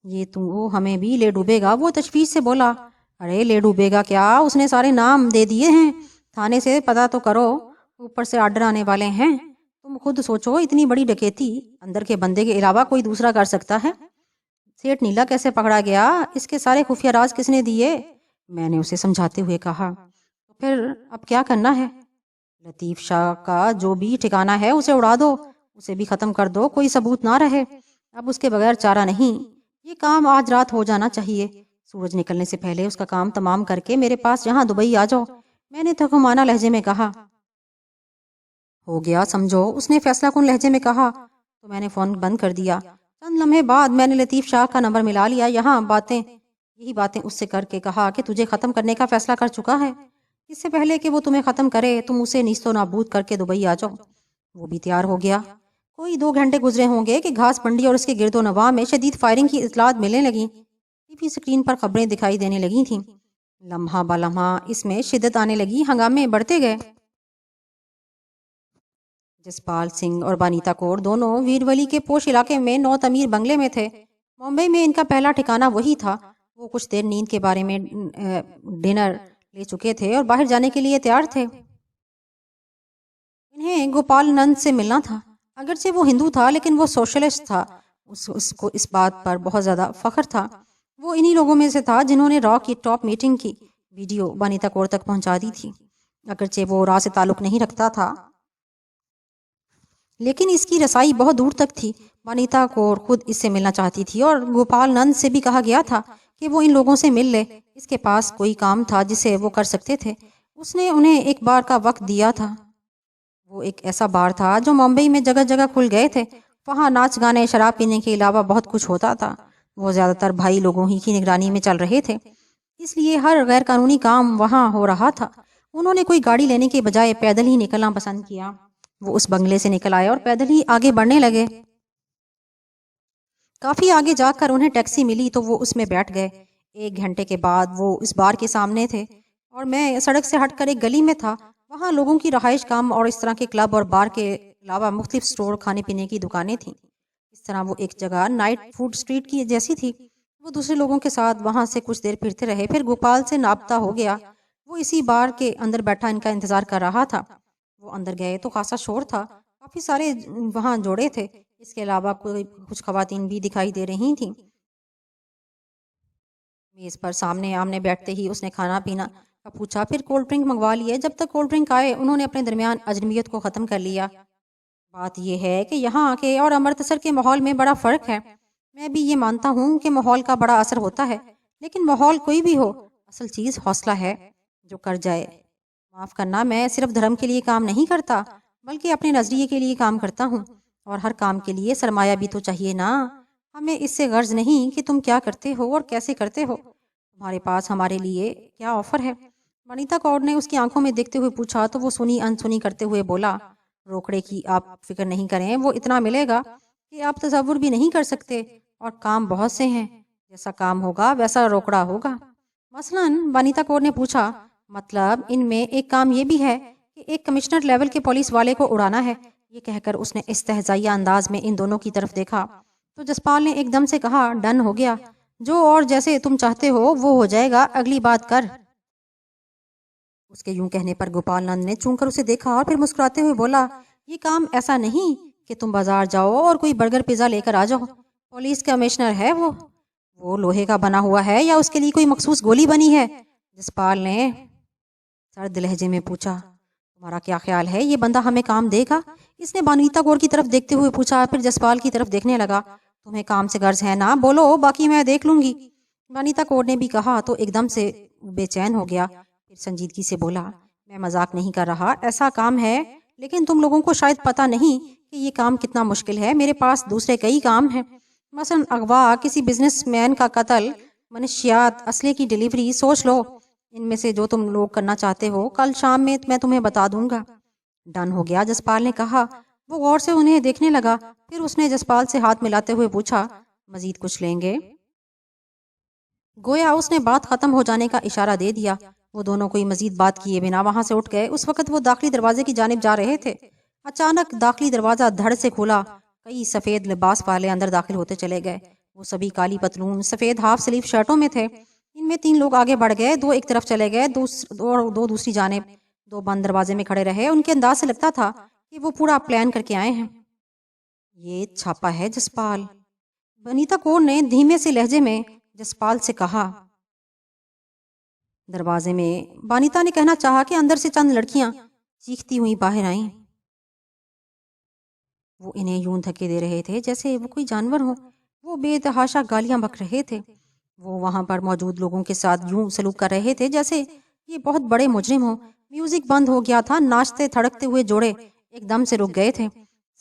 یہ تو وہ ہمیں بھی لے ڈوبے گا، وہ تشویش سے بولا۔ ارے لے ڈوبے گا کیا، اس نے سارے نام دے دیے ہیں، تھانے سے پتہ تو کرو، اوپر سے آرڈر آنے والے ہیں۔ تم خود سوچو، اتنی بڑی ڈکیتی اندر کے بندے کے علاوہ کوئی دوسرا کر سکتا ہے؟ سیٹ نیلا کیسے پکڑا گیا، اس کے سارے خفیہ راز کس نے دیے؟ میں نے اسے سمجھاتے ہوئے کہا۔ تو پھر اب کیا کرنا ہے؟ لطیف شاہ کا جو بھی ٹھکانہ ہے اسے اڑا دو، اسے بھی ختم کر دو، کوئی ثبوت نہ رہے۔ اب اس کے بغیر چارہ نہیں، یہ کام آج رات ہو جانا چاہیے۔ سورج نکلنے سے پہلے اس کا کام تمام کر کے میرے پاس یہاں دبئی آ جاؤ، میں نے ترجمانہ لہجے میں کہا۔ ہو گیا سمجھو، اس نے فیصلہ کن لہجے میں کہا۔ تو میں نے فون بند کر دیا۔ چند لمحے بعد میں نے لطیف شاہ کا نمبر ملا لیا، یہی باتیں اس سے کر کے کہا کہ تجھے ختم کرنے کا فیصلہ کر چکا ہے، اس سے پہلے کہ وہ تمہیں ختم کرے تم اسے نیست و نابود کر کے دبئی آ جاؤ۔ وہ بھی تیار ہو گیا۔ کوئی 2 گھنٹے گزرے ہوں گے کہ گھاس منڈی اور اس کے گرد و نواح میں شدید فائرنگ کی اطلاعات ملنے لگیں۔ ٹی وی اسکرین پر خبریں دکھائی دینے لگی تھیں۔ لمحہ با لمحہ اس میں شدت آنے لگی، ہنگامے بڑھتے گئے۔ جسپال سنگھ اور بانیتا کور دونوں ویرولی کے پوش علاقے میں نو تعمیر بنگلے میں تھے۔ ممبئی میں ان کا پہلا ٹھکانہ وہی تھا۔ وہ کچھ دیر نیند کے بارے میں ڈنر لے چکے تھے اور باہر جانے کے لیے تیار تھے۔ انہیں گوپال نند سے ملنا تھا۔ اگرچہ وہ ہندو تھا لیکن وہ سوشلسٹ تھا، اس کو اس بات پر بہت زیادہ فخر تھا۔ وہ انہی لوگوں میں سے تھا جنہوں نے را کی ٹاپ میٹنگ کی ویڈیو بانیتا کور تک پہنچا دی تھی۔ اگرچہ وہ را سے تعلق نہیں رکھتا تھا لیکن اس کی رسائی بہت دور تک تھی۔ بانیتا کور خود اس سے ملنا چاہتی تھی اور گوپال نند سے بھی کہا گیا تھا کہ وہ ان لوگوں سے مل لے، اس کے پاس کوئی کام تھا جسے وہ کر سکتے تھے۔ اس نے انہیں ایک بار کا وقت دیا تھا۔ وہ ایک ایسا بار تھا جو ممبئی میں جگہ جگہ کھل گئے تھے۔ وہاں ناچ گانے، شراب پینے کے علاوہ بہت کچھ ہوتا تھا۔ وہ زیادہ تر بھائی لوگوں ہی کی نگرانی میں چل رہے تھے، اس لیے ہر غیر قانونی کام وہاں ہو رہا تھا۔ انہوں نے کوئی گاڑی لینے کے بجائے پیدل ہی نکلنا پسند کیا۔ وہ اس بنگلے سے نکل آئے اور پیدل ہی آگے بڑھنے لگے۔ کافی آگے جا کر انہیں ٹیکسی ملی تو وہ اس میں بیٹھ گئے۔ 1 گھنٹے کے بعد وہ اس بار کے سامنے تھے اور میں سڑک سے ہٹ کر ایک گلی میں تھا۔ وہاں لوگوں کی رہائش گاہ اور اس طرح کے کلب اور بار کے علاوہ مختلف سٹور، کھانے پینے کی دکانیں تھیں۔ اس طرح وہ ایک جگہ نائٹ فوڈ سٹریٹ کی جیسی تھی۔ وہ دوسرے لوگوں کے ساتھ وہاں سے کچھ دیر پھرتے رہے، پھر گوپال سے رابطہ ہو گیا۔ وہ اسی بار کے اندر بیٹھا ان کا انتظار کر رہا تھا۔ وہ اندر گئے تو خاصا شور تھا، کافی سارے وہاں جوڑے تھے، اس کے علاوہ کچھ خواتین بھی دکھائی دے رہی تھیں۔ میز پر سامنے آمنے بیٹھتے ہی اس نے کھانا پینا کا پوچھا، پھر کولڈ ڈرنک منگوا لیے۔ جب تک کولڈ ڈرنک آئے انہوں نے اپنے درمیان اجنبیت کو ختم کر لیا۔ بات یہ ہے کہ یہاں کے اور امرتسر کے ماحول میں بڑا فرق ہے۔ میں بھی یہ مانتا ہوں کہ ماحول کا بڑا اثر ہوتا ہے، لیکن ماحول کوئی بھی ہو، اصل چیز حوصلہ ہے جو کر جائے۔ معاف کرنا، میں صرف دھرم کے لیے کام نہیں کرتا بلکہ اپنے نظریے کے لیے کام کرتا ہوں، اور ہر کام کے لیے سرمایہ بھی تو چاہیے نا۔ ہمیں اس سے غرض نہیں کہ تم کیا کرتے ہو اور کیسے کرتے ہو، تمہارے پاس ہمارے لیے کیا آفر ہے؟ بانیتا کور نے اس کی آنکھوں میں دیکھتے ہوئے پوچھا تو وہ سنی انسنی کرتے ہوئے بولا، روکڑے کی آپ فکر نہیں کریں، وہ اتنا ملے گا کہ آپ تصور بھی نہیں کر سکتے، اور کام بہت سے ہیں، جیسا کام ہوگا ویسا روکڑا ہوگا۔ مثلاً بانیتا کور نے پوچھا، مطلب ان میں ایک کام یہ بھی ہے کہ ایک کمشنر لیول کے پولیس والے کو اڑانا ہے۔ یہ کہہ کر اس نے استہزائیہ انداز میں ان دونوں کی طرف دیکھا تو جسپال نے ایک دم سے کہا، ڈن ہو گیا۔ جو اور جیسے تم چاہتے ہو وہ ہو جائے گا، اگلی بات کر۔ اس کے یوں کہنے پر گوپال نند نے چون کر اسے دیکھا اور پھر مسکراتے ہوئے بولا، یہ کام ایسا نہیں کہ تم بازار جاؤ اور کوئی برگر پیزا لے کر آ جاؤ۔ پولیس کمشنر ہے وہ لوہے کا بنا ہوا ہے یا اس کے لیے کوئی مخصوص گولی بنی ہے؟ جسپال نے سرد لہجے میں پوچھا۔ تمہارا کیا خیال ہے یہ بندہ ہمیں کام دے گا؟ اس نے بانیتا کور کی طرف دیکھتے ہوئے پوچھا، پھر جسپال کی طرف دیکھنے لگا۔ تمہیں کام سے غرض ہے نا؟ بولو، باقی میں دیکھ لوں گی۔ بانیتا کور نے بھی کہا تو ایک دم سے بے چین ہو گیا، پھر سنجیدگی سے بولا، میں مذاق نہیں کر رہا، ایسا کام ہے، لیکن تم لوگوں کو شاید پتہ نہیں کہ یہ کام کتنا مشکل ہے۔ میرے پاس دوسرے کئی کام ہیں، مثلا اغوا، کسی بزنس مین کا قتل، منشیات، اسلحے کی ڈیلیوری۔ سوچ لو، ان میں سے جو تم لوگ کرنا چاہتے ہو کل شام میں تمہیں بتا دوں گا۔ ڈن ہو گیا، جسپال نے کہا۔ وہ غور سے انہیں دیکھنے لگا، پھر اس نے جسپال سے ہاتھ ملاتے ہوئے پوچھا، مزید کچھ لیں گے؟ گویا اس نے بات ختم ہو جانے کا اشارہ دے دیا۔ وہ دونوں کوئی مزید بات کیے بنا وہاں سے اٹھ گئے۔ اس وقت وہ داخلی دروازے کی جانب جا رہے تھے، اچانک داخلی دروازہ دھڑ سے کھلا۔ کئی سفید لباس والے اندر داخل ہوتے چلے گئے۔ وہ سبھی کالی پتلون، سفید ہاف سلیو شرٹوں میں تھے۔ ان میں 3 لوگ آگے بڑھ گئے، 2 ایک طرف چلے گئے، دو دوسری جانب، 2 بند دروازے میں کھڑے رہے۔ ان کے انداز سے لگتا تھا کہ وہ پورا پلان کر کے آئے ہیں۔ یہ چھاپا ہے جسپال، بنیتا کور نے دھیمے سے لہجے میں جسپال سے کہا۔ دروازے میں بانیتا نے کہنا چاہا کہ اندر سے چند لڑکیاں چیختی ہوئی باہر آئیں۔ وہ انہیں یوں دھکے دے رہے تھے جیسے وہ کوئی جانور ہو۔ وہ بے تحاشا گالیاں بک رہے تھے۔ وہ وہاں پر موجود لوگوں کے ساتھ یوں سلوک کر رہے تھے جیسے یہ بہت بڑے مجرم ہوں۔ میوزک بند ہو گیا تھا، ناچتے تھڑکتے ہوئے جوڑے ایک دم سے رک گئے تھے۔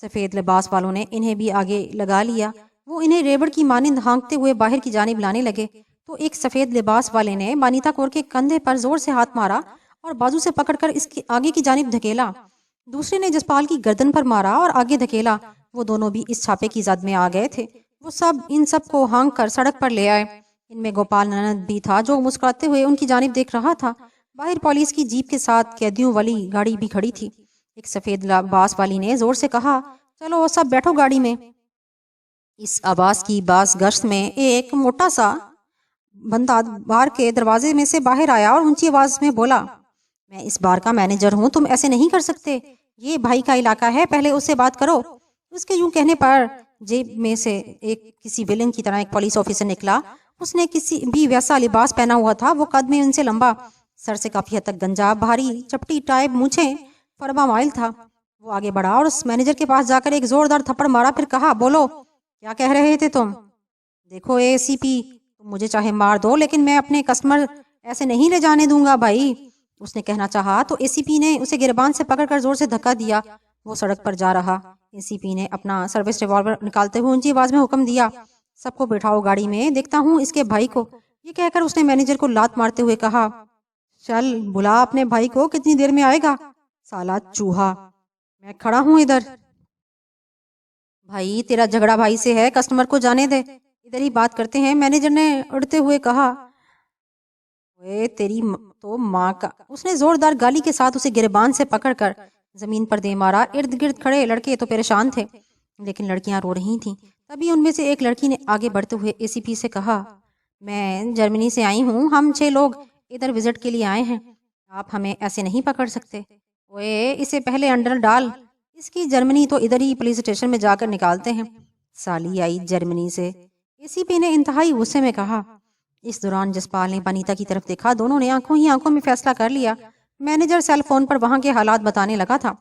سفید لباس والوں نے انہیں بھی آگے لگا لیا۔ وہ انہیں ریوڑ کی مانند ہانکتے ہوئے باہر کی جانب لانے لگے تو ایک سفید لباس والے نے بانیتا کور کے کندھے پر زور سے ہاتھ مارا اور بازو سے پکڑ کر اس کی آگے کی جانب دھکیلا۔ دوسرے نے جسپال کی گردن پر مارا اور آگے دھکیلا۔ وہ دونوں بھی اس چھاپے کی زد میں آ گئے تھے۔ وہ ان سب کو ہانک کر سڑک پر لے آئے۔ ان میں گوپال نند بھی تھا جو مسکراتے ہوئے ان کی جانب دیکھ رہا تھا۔ باہر پولیس کی جیپ کے ساتھ قیدیوں والی گاڑی بھی کھڑی تھی۔ ایک سفید لباس والی نے زور سے کہا، چلو سب بیٹھو گاڑی میں۔ اس آواز کی باز گشت میں ایک موٹا سا بندہ بار کے دروازے میں سے باہر آیا اور اونچی آواز میں بولا، میں اس بار کا مینیجر ہوں، تم ایسے نہیں کر سکتے، یہ بھائی کا علاقہ ہے، پہلے اس سے بات کرو۔ اس کے یوں کہنے پر جیب میں سے ایک کسی ویلن کی طرح ایک پولیس آفیسر نکلا۔ اس نے کسی بھی ویسا لباس پہنا ہوا تھا۔ وہ قد میں ان سے لمبا، سر سے کافی حد تک گنجا، بھاری چپٹی ٹائپ مونچھیں، فرما مائل تھا۔ وہ آگے بڑھا اور اس مینیجر کے پاس جا کر ایک زوردار تھپڑ مارا، پھر کہا، بولو کیا کہہ رہے تھے تم؟ دیکھو اے سی پی، تم مجھے چاہے مار دو لیکن میں اپنے کسٹمر ایسے نہیں لے جانے دوں گا بھائی، اس نے کہنا چاہا تو اے سی پی نے اسے گربان سے پکڑ کر زور سے دھکا دیا۔ وہ سڑک پر جا رہا۔ اے سی پی نے اپنا سروس ریوالور نکالتے ہوئے اونچی آواز میں حکم دیا، سب کو بٹھاؤ گاڑی میں، دیکھتا ہوں اس کے بھائی کو۔ یہ کہہ کر اس نے مینیجر کو لات مارتے ہوئے کہا، چل بلا اپنے بھائی کو، کتنی دیر میں آئے گا سالا چوہا، میں کھڑا ہوں ادھر۔ بھائی تیرا جھگڑا بھائی سے ہے، کسٹمر کو جانے دے، ادھر ہی بات کرتے ہیں، مینیجر نے اڑتے ہوئے کہا۔ اے تیری تو ماں کا، اس نے زوردار گالی کے ساتھ اسے گربان سے پکڑ کر زمین پر دے مارا۔ ارد گرد کھڑے لڑکے تو پریشان تھے لیکن لڑکیاں رو رہی تھیں۔ تبھی ان میں سے ایک لڑکی نے آگے بڑھتے ہوئے اے سی پی سے کہا، میں جرمنی سے آئی ہوں، ہم 6 لوگ ادھر وزٹ کے لیے آئے ہیں، آپ ہمیں ایسے نہیں پکڑ سکتے۔ اوے اسے پہلے انڈر ڈال، اس کی جرمنی تو ادھر ہی پولیس اسٹیشن میں جا کر نکالتے ہیں، سالی آئی جرمنی سے، اے سی پی نے انتہائی غصے میں کہا۔ اس دوران جسپال نے بنیتا کی طرف دیکھا، دونوں نے آنکھوں ہی آنکھوں میں فیصلہ کر لیا۔ مینیجر سیل فون پر وہاں کے حالات بتانے لگا تھا۔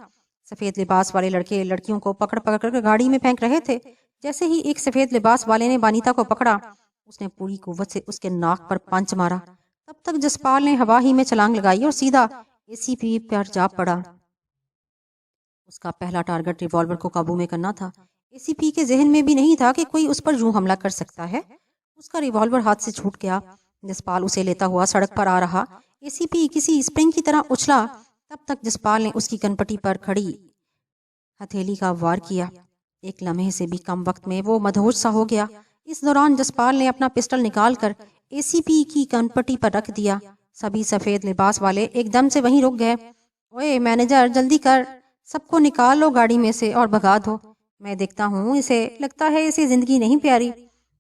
سفید لباس والے لڑکے لڑکیوں کو پکڑ پکڑ کر گاڑی میں پھینک رہے تھے۔ جیسے ہی ایک سفید لباس والے نے بنیتا کو پکڑا، اس نے پوری قوت سے اس کے ناک پر پنچ مارا۔ تب تک جسپال نے ہوا ہی میں چھلانگ لگائی اور سیدھا اے سی پی پر جا پڑا۔ اس کا پہلا ٹارگٹ ریوالور کو قابو میں کرنا تھا۔ اے سی پی کے ذہن میں بھی نہیں تھا کہ کوئی اس پر یوں حملہ کر سکتا ہے۔ اس کا ریوالور ہاتھ سے چھوٹ گیا۔ جسپال اسے لیتا ہوا سڑک پر آ رہا۔ اے سی پی کسی اسپرنگ کی طرح اچھلا۔ تب تک جسپال نے اس کی کنپٹی پر کھڑی ہتھیلی کا وار کیا۔ ایک لمحے سے بھی کم وقت میں وہ مدہوش سا ہو گیا۔ اس دوران جسپال نے اپنا پسٹل نکال کر اے سی پی کی کنپٹی پر رکھ دیا۔ سبھی سفید لباس والے ایک دم سے وہیں رک گئے۔ اوئے مینیجر جلدی کر، سب کو نکال لو گاڑی میں سے اور بھگا دو، میں دیکھتا ہوں، اسے لگتا ہے اسے زندگی نہیں پیاری۔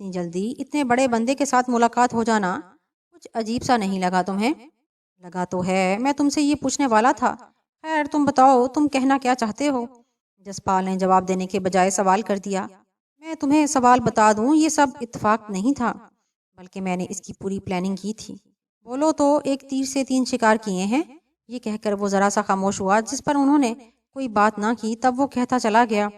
اتنی جلدی اتنے بڑے بندے کے ساتھ ملاقات ہو جانا کچھ عجیب سا نہیں لگا تمہیں؟ لگا تو ہے، میں تم سے یہ پوچھنے والا تھا۔ خیر تم بتاؤ، تم کہنا کیا چاہتے ہو؟ جسپال نے جواب دینے کے بجائے سوال کر دیا۔ میں تمہیں سوال بتا دوں، یہ سب اتفاق نہیں تھا، بلکہ میں نے اس کی پوری پلاننگ کی تھی۔ بولو تو ایک تیر سے 3 شکار کیے ہیں۔ یہ کہہ کر وہ ذرا سا خاموش ہوا، جس پر انہوں نے کوئی بات نہ کی۔ تب وہ کہتا چلا گیا،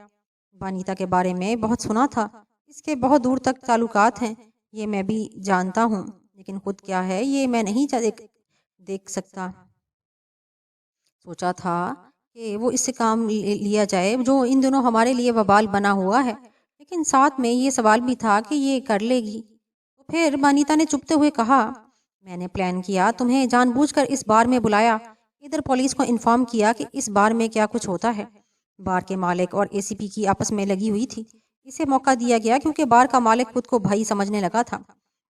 بانیتا کے بارے میں بہت سنا تھا، اس کے بہت دور تک تعلقات ہیں، یہ میں بھی جانتا ہوں، لیکن خود کیا ہے یہ میں نہیں دیکھ سکتا۔ سوچا تھا کہ وہ اس سے کام لیا جائے جو ان دنوں ہمارے لیے وبال بنا ہوا ہے، لیکن ساتھ میں یہ سوال بھی تھا کہ یہ کر لے گی۔ تو پھر بانیتا نے چپتے ہوئے کہا، میں نے پلان کیا، تمہیں جان بوجھ کر اس بار میں بلایا، ادھر پولیس کو انفارم کیا کہ اس بار میں کیا کچھ ہوتا ہے۔ بار کے مالک اور اے سی پی کی آپس میں لگی ہوئی تھی، اسے موقع دیا گیا کیونکہ بار کا مالک خود کو بھائی سمجھنے لگا تھا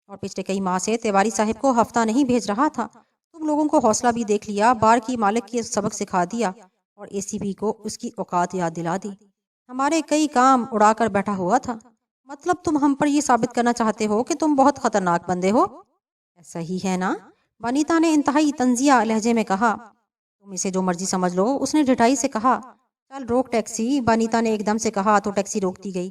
اور پچھلے کئی ماہ سے تیواری صاحب کو ہفتہ نہیں بھیج رہا تھا۔ تم لوگوں کو حوصلہ بھی دیکھ لیا، بار کی مالک کی سبق سکھا دیا اور اے سی پی کو اس کی اوقات یاد دلا دی۔ ہمارے کئی کام اڑا کر بیٹھا ہوا تھا۔ مطلب تم ہم پر یہ ثابت کرنا چاہتے ہو کہ تم بہت خطرناک بندے ہو؟ ایسا ہی ہے نا؟ بانیتا نے انتہائی طنزیہ لہجے میں کہا۔ تم اسے جو مرضی سمجھ لو، اس نے ڈھٹائی سے کہا۔ چل روک ٹیکسی، بانیتا نے ایک دم سے کہا تو ٹیکسی روک دی گئی۔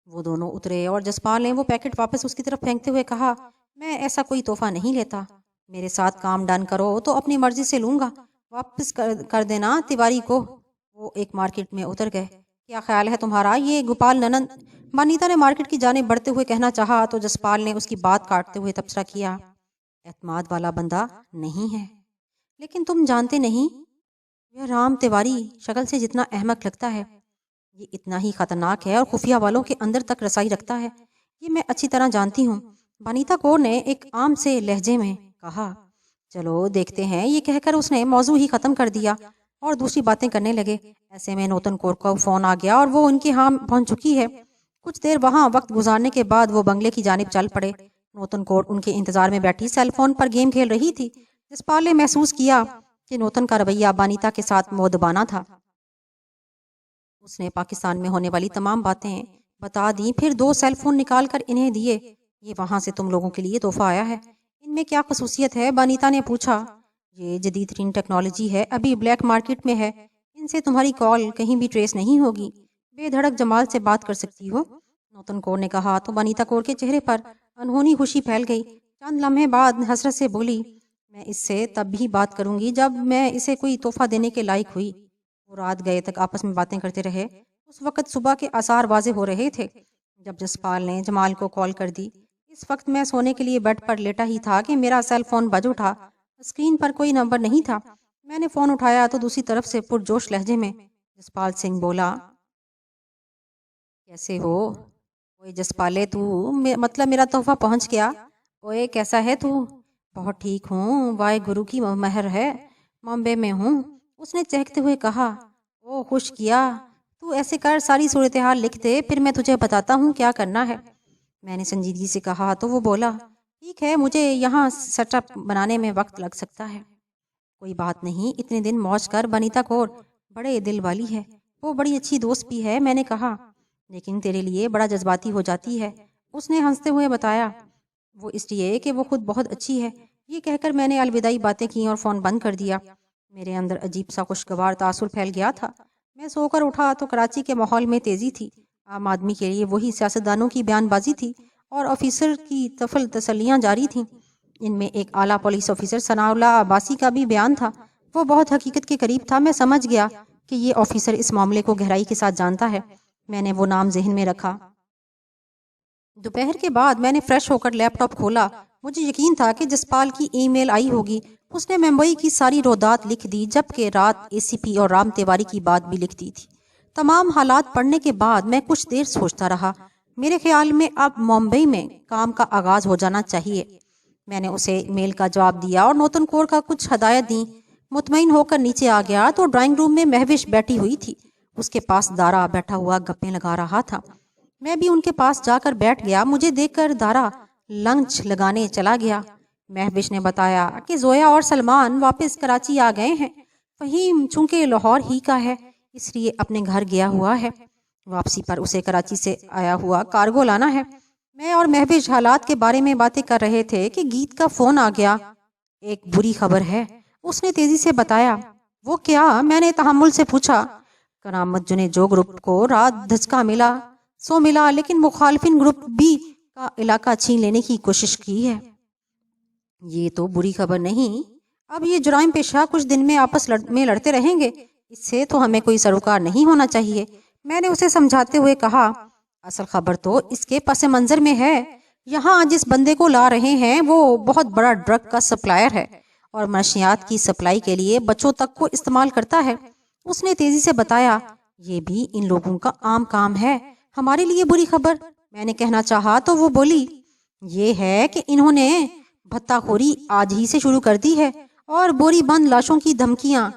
وہ دونوں اترے اور جسپال نے وہ پیکٹ واپس اس کی طرف پھینکتے ہوئے کہا، میں ایسا کوئی تحفہ نہیں لیتا، میرے ساتھ کام ڈن کرو تو اپنی مرضی سے لوں گا، واپس کر دینا تیواری کو۔ وہ ایک مارکیٹ میں اتر گئے۔ کیا خیال ہے تمہارا یہ گوپال ننند؟ بانیتا نے مارکیٹ کی جانب بڑھتے ہوئے کہنا چاہا تو جسپال نے اس کی بات کاٹتے ہوئے تبصرہ کیا، اعتماد والا بندہ نہیں ہے، لیکن تم جانتے نہیں، یہ رام تیواری شکل سے جتنا احمق لگتا ہے، یہ اتنا ہی خطرناک ہے اور خفیہ والوں کے اندر تک رسائی رکھتا ہے، یہ میں اچھی طرح جانتی ہوں۔ بانیتا کور نے ایک عام سے لہجے میں کہا۔ چلو دیکھتے ہیں، یہ کہہ کر اس نے موضوع ہی ختم کر دیا اور دوسری باتیں کرنے لگے۔ ایسے میں نوتن کور کا فون آ گیا اور وہ ان کے ہاں پہنچ چکی ہے۔ کچھ دیر وہاں وقت گزارنے کے بعد وہ بنگلے کی جانب چل پڑے۔ نوتن کور ان کے انتظار میں بیٹھی سیل فون پر گیم کھیل رہی تھی۔ جسپال نے محسوس کیا کہ نوتن کا رویہ بانیتا کے ساتھ مؤدبانہ تھا۔ اس نے پاکستان میں ہونے والی تمام باتیں بتا دیں، پھر 2 سیل فون نکال کر انہیں دیے۔ یہ وہاں سے تم لوگوں کے لیے تحفہ آیا ہے، ان میں کیا خصوصیت ہے؟ بانیتا نے پوچھا۔ یہ جدید ترین ٹیکنالوجی ہے، ابھی بلیک مارکیٹ میں ہے، ان سے تمہاری کال کہیں بھی ٹریس نہیں ہوگی، بے دھڑک جمال سے بات کر سکتی ہو، نوتن کور نے کہا تو بانیتا کور کے چہرے پر انہونی خوشی پھیل گئی۔ چند لمحے بعد حسرت سے بولی، میں اس سے تب بھی بات کروں گی جب میں اسے کوئی تحفہ دینے کے لائق ہوئی۔ وہ رات گئے تک آپس میں باتیں کرتے رہے۔ اس وقت صبح کے آثار واضح ہو رہے تھے جب جسپال نے جمال کو کال کر دی۔ اس وقت میں سونے کے لیے بیڈ پر لیٹا ہی تھا کہ میرا سیل فون بج اٹھا۔ اسکرین پر کوئی نمبر نہیں تھا۔ میں نے فون اٹھایا تو دوسری طرف سے پرجوش لہجے میں جسپال سنگھ بولا، کیسے ہو؟ اوئے جسپالے، تو مطلب میرا تحفہ پہنچ گیا؟ اوئے کیسا ہے تو؟ بہت ٹھیک ہوں، وائے گرو کی مہر ہے، بامبے میں ہوں، اس نے چہکتے ہوئے کہا۔ او خوش کیا، تو ایسے کر ساری صورتحال لکھ دے، پھر میں تجھے بتاتا ہوں کیا کرنا ہے۔ میں نے سنجیدگی سے کہا تو وہ بولا، ٹھیک ہے، مجھے یہاں سیٹ اپ بنانے میں وقت لگ سکتا ہے۔ کوئی بات نہیں، اتنے دن موج کر، بانیتا کور بڑے دل والی ہے، وہ بڑی اچھی دوست بھی ہے، میں نے کہا، لیکن تیرے لیے بڑا جذباتی ہو جاتی ہے، اس نے ہنستے ہوئے بتایا۔ وہ اس لیے کہ وہ خود بہت اچھی ہے۔ یہ کہہ کر میں نے الوداعی باتیں کی اور فون بند کر دیا۔ میرے اندر عجیب سا خوشگوار تاثر پھیل گیا تھا۔ میں سو کر اٹھا تو کراچی کے ماحول میں تیزی تھی۔ عام آدمی کے لیے وہی سیاستدانوں کی بیان بازی تھی اور آفیسر کی طفل تسلیاں جاری تھیں۔ ان میں ایک اعلیٰ پولیس آفیسر ثناء اللہ عباسی کا بھی بیان تھا۔ وہ بہت حقیقت کے قریب تھا۔ میں سمجھ گیا کہ یہ آفیسر اس معاملے کو گہرائی کے ساتھ جانتا ہے۔ میں نے وہ نام ذہن میں رکھا۔ دوپہر کے بعد میں نے فریش ہو کر لیپ ٹاپ کھولا۔ مجھے یقین تھا کہ جسپال کی ای میل آئی ہوگی۔ اس نے ممبئی کی ساری رودات لکھ دی، جبکہ رات اے سی پی اور رام تیواری کی بات بھی لکھ دی تھی۔ تمام حالات پڑھنے کے بعد میں کچھ دیر سوچتا رہا۔ میرے خیال میں اب ممبئی میں کام کا آغاز ہو جانا چاہیے۔ میں نے اسے میل کا جواب دیا اور نوتن کور کا کچھ ہدایت دیں۔ مطمئن ہو کر نیچے آ گیا تو ڈرائنگ روم میں مہوش بیٹھی ہوئی تھی۔ اس کے پاس دارا بیٹھا ہوا گپیں لگا رہا تھا۔ میں بھی ان کے پاس جا کر بیٹھ گیا۔ مجھے دیکھ کر دارا لنچ لگانے چلا گیا۔ مہوش نے بتایا کہ زویا اور سلمان واپس کراچی آ گئے ہیں۔ فہیم چونکہ لاہور ہی کا ہے، اس لیے اپنے گھر گیا ہوا ہے۔ واپسی پر اسے کراچی سے آیا ہوا کارگو لانا ہے۔ میں اور محوش حالات کے بارے میں باتیں کر رہے تھے کہ گیت کا فون آ گیا۔ ایک بری خبر ہے، اس نے تیزی سے بتایا۔ وہ کیا؟ میں نے تحمل سے پوچھا۔ کرامت جنہیں جو گروپ کو رات دھچکا ملا سو ملا، لیکن مخالفین گروپ بی کا علاقہ چھین لینے کی کوشش کی ہے۔ یہ تو بری خبر نہیں، اب یہ جرائم پیشہ کچھ دن میں آپس میں لڑتے رہیں گے، اس سے تو ہمیں کوئی سروکار نہیں ہونا چاہیے۔ میں نے اسے سمجھاتے ہوئے کہا، اصل خبر تو اس کے پس منظر میں ہے۔ یہاں جس بندے کو لا رہے ہیں وہ بہت بڑا ڈرگ کا سپلائر ہے اور منشیات کی سپلائی کے لیے بچوں تک کو استعمال کرتا ہے۔ اس نے تیزی سے بتایا، یہ بھی ان لوگوں کا عام کام ہے۔ ہمارے لیے بری خبر، میں نے کہنا چاہا تو وہ بولی، یہ ہے کہ انہوں نے بھتہ خوری آج ہی سے شروع کر دی ہے اور بوری بند لاشوں کی دھمکیاں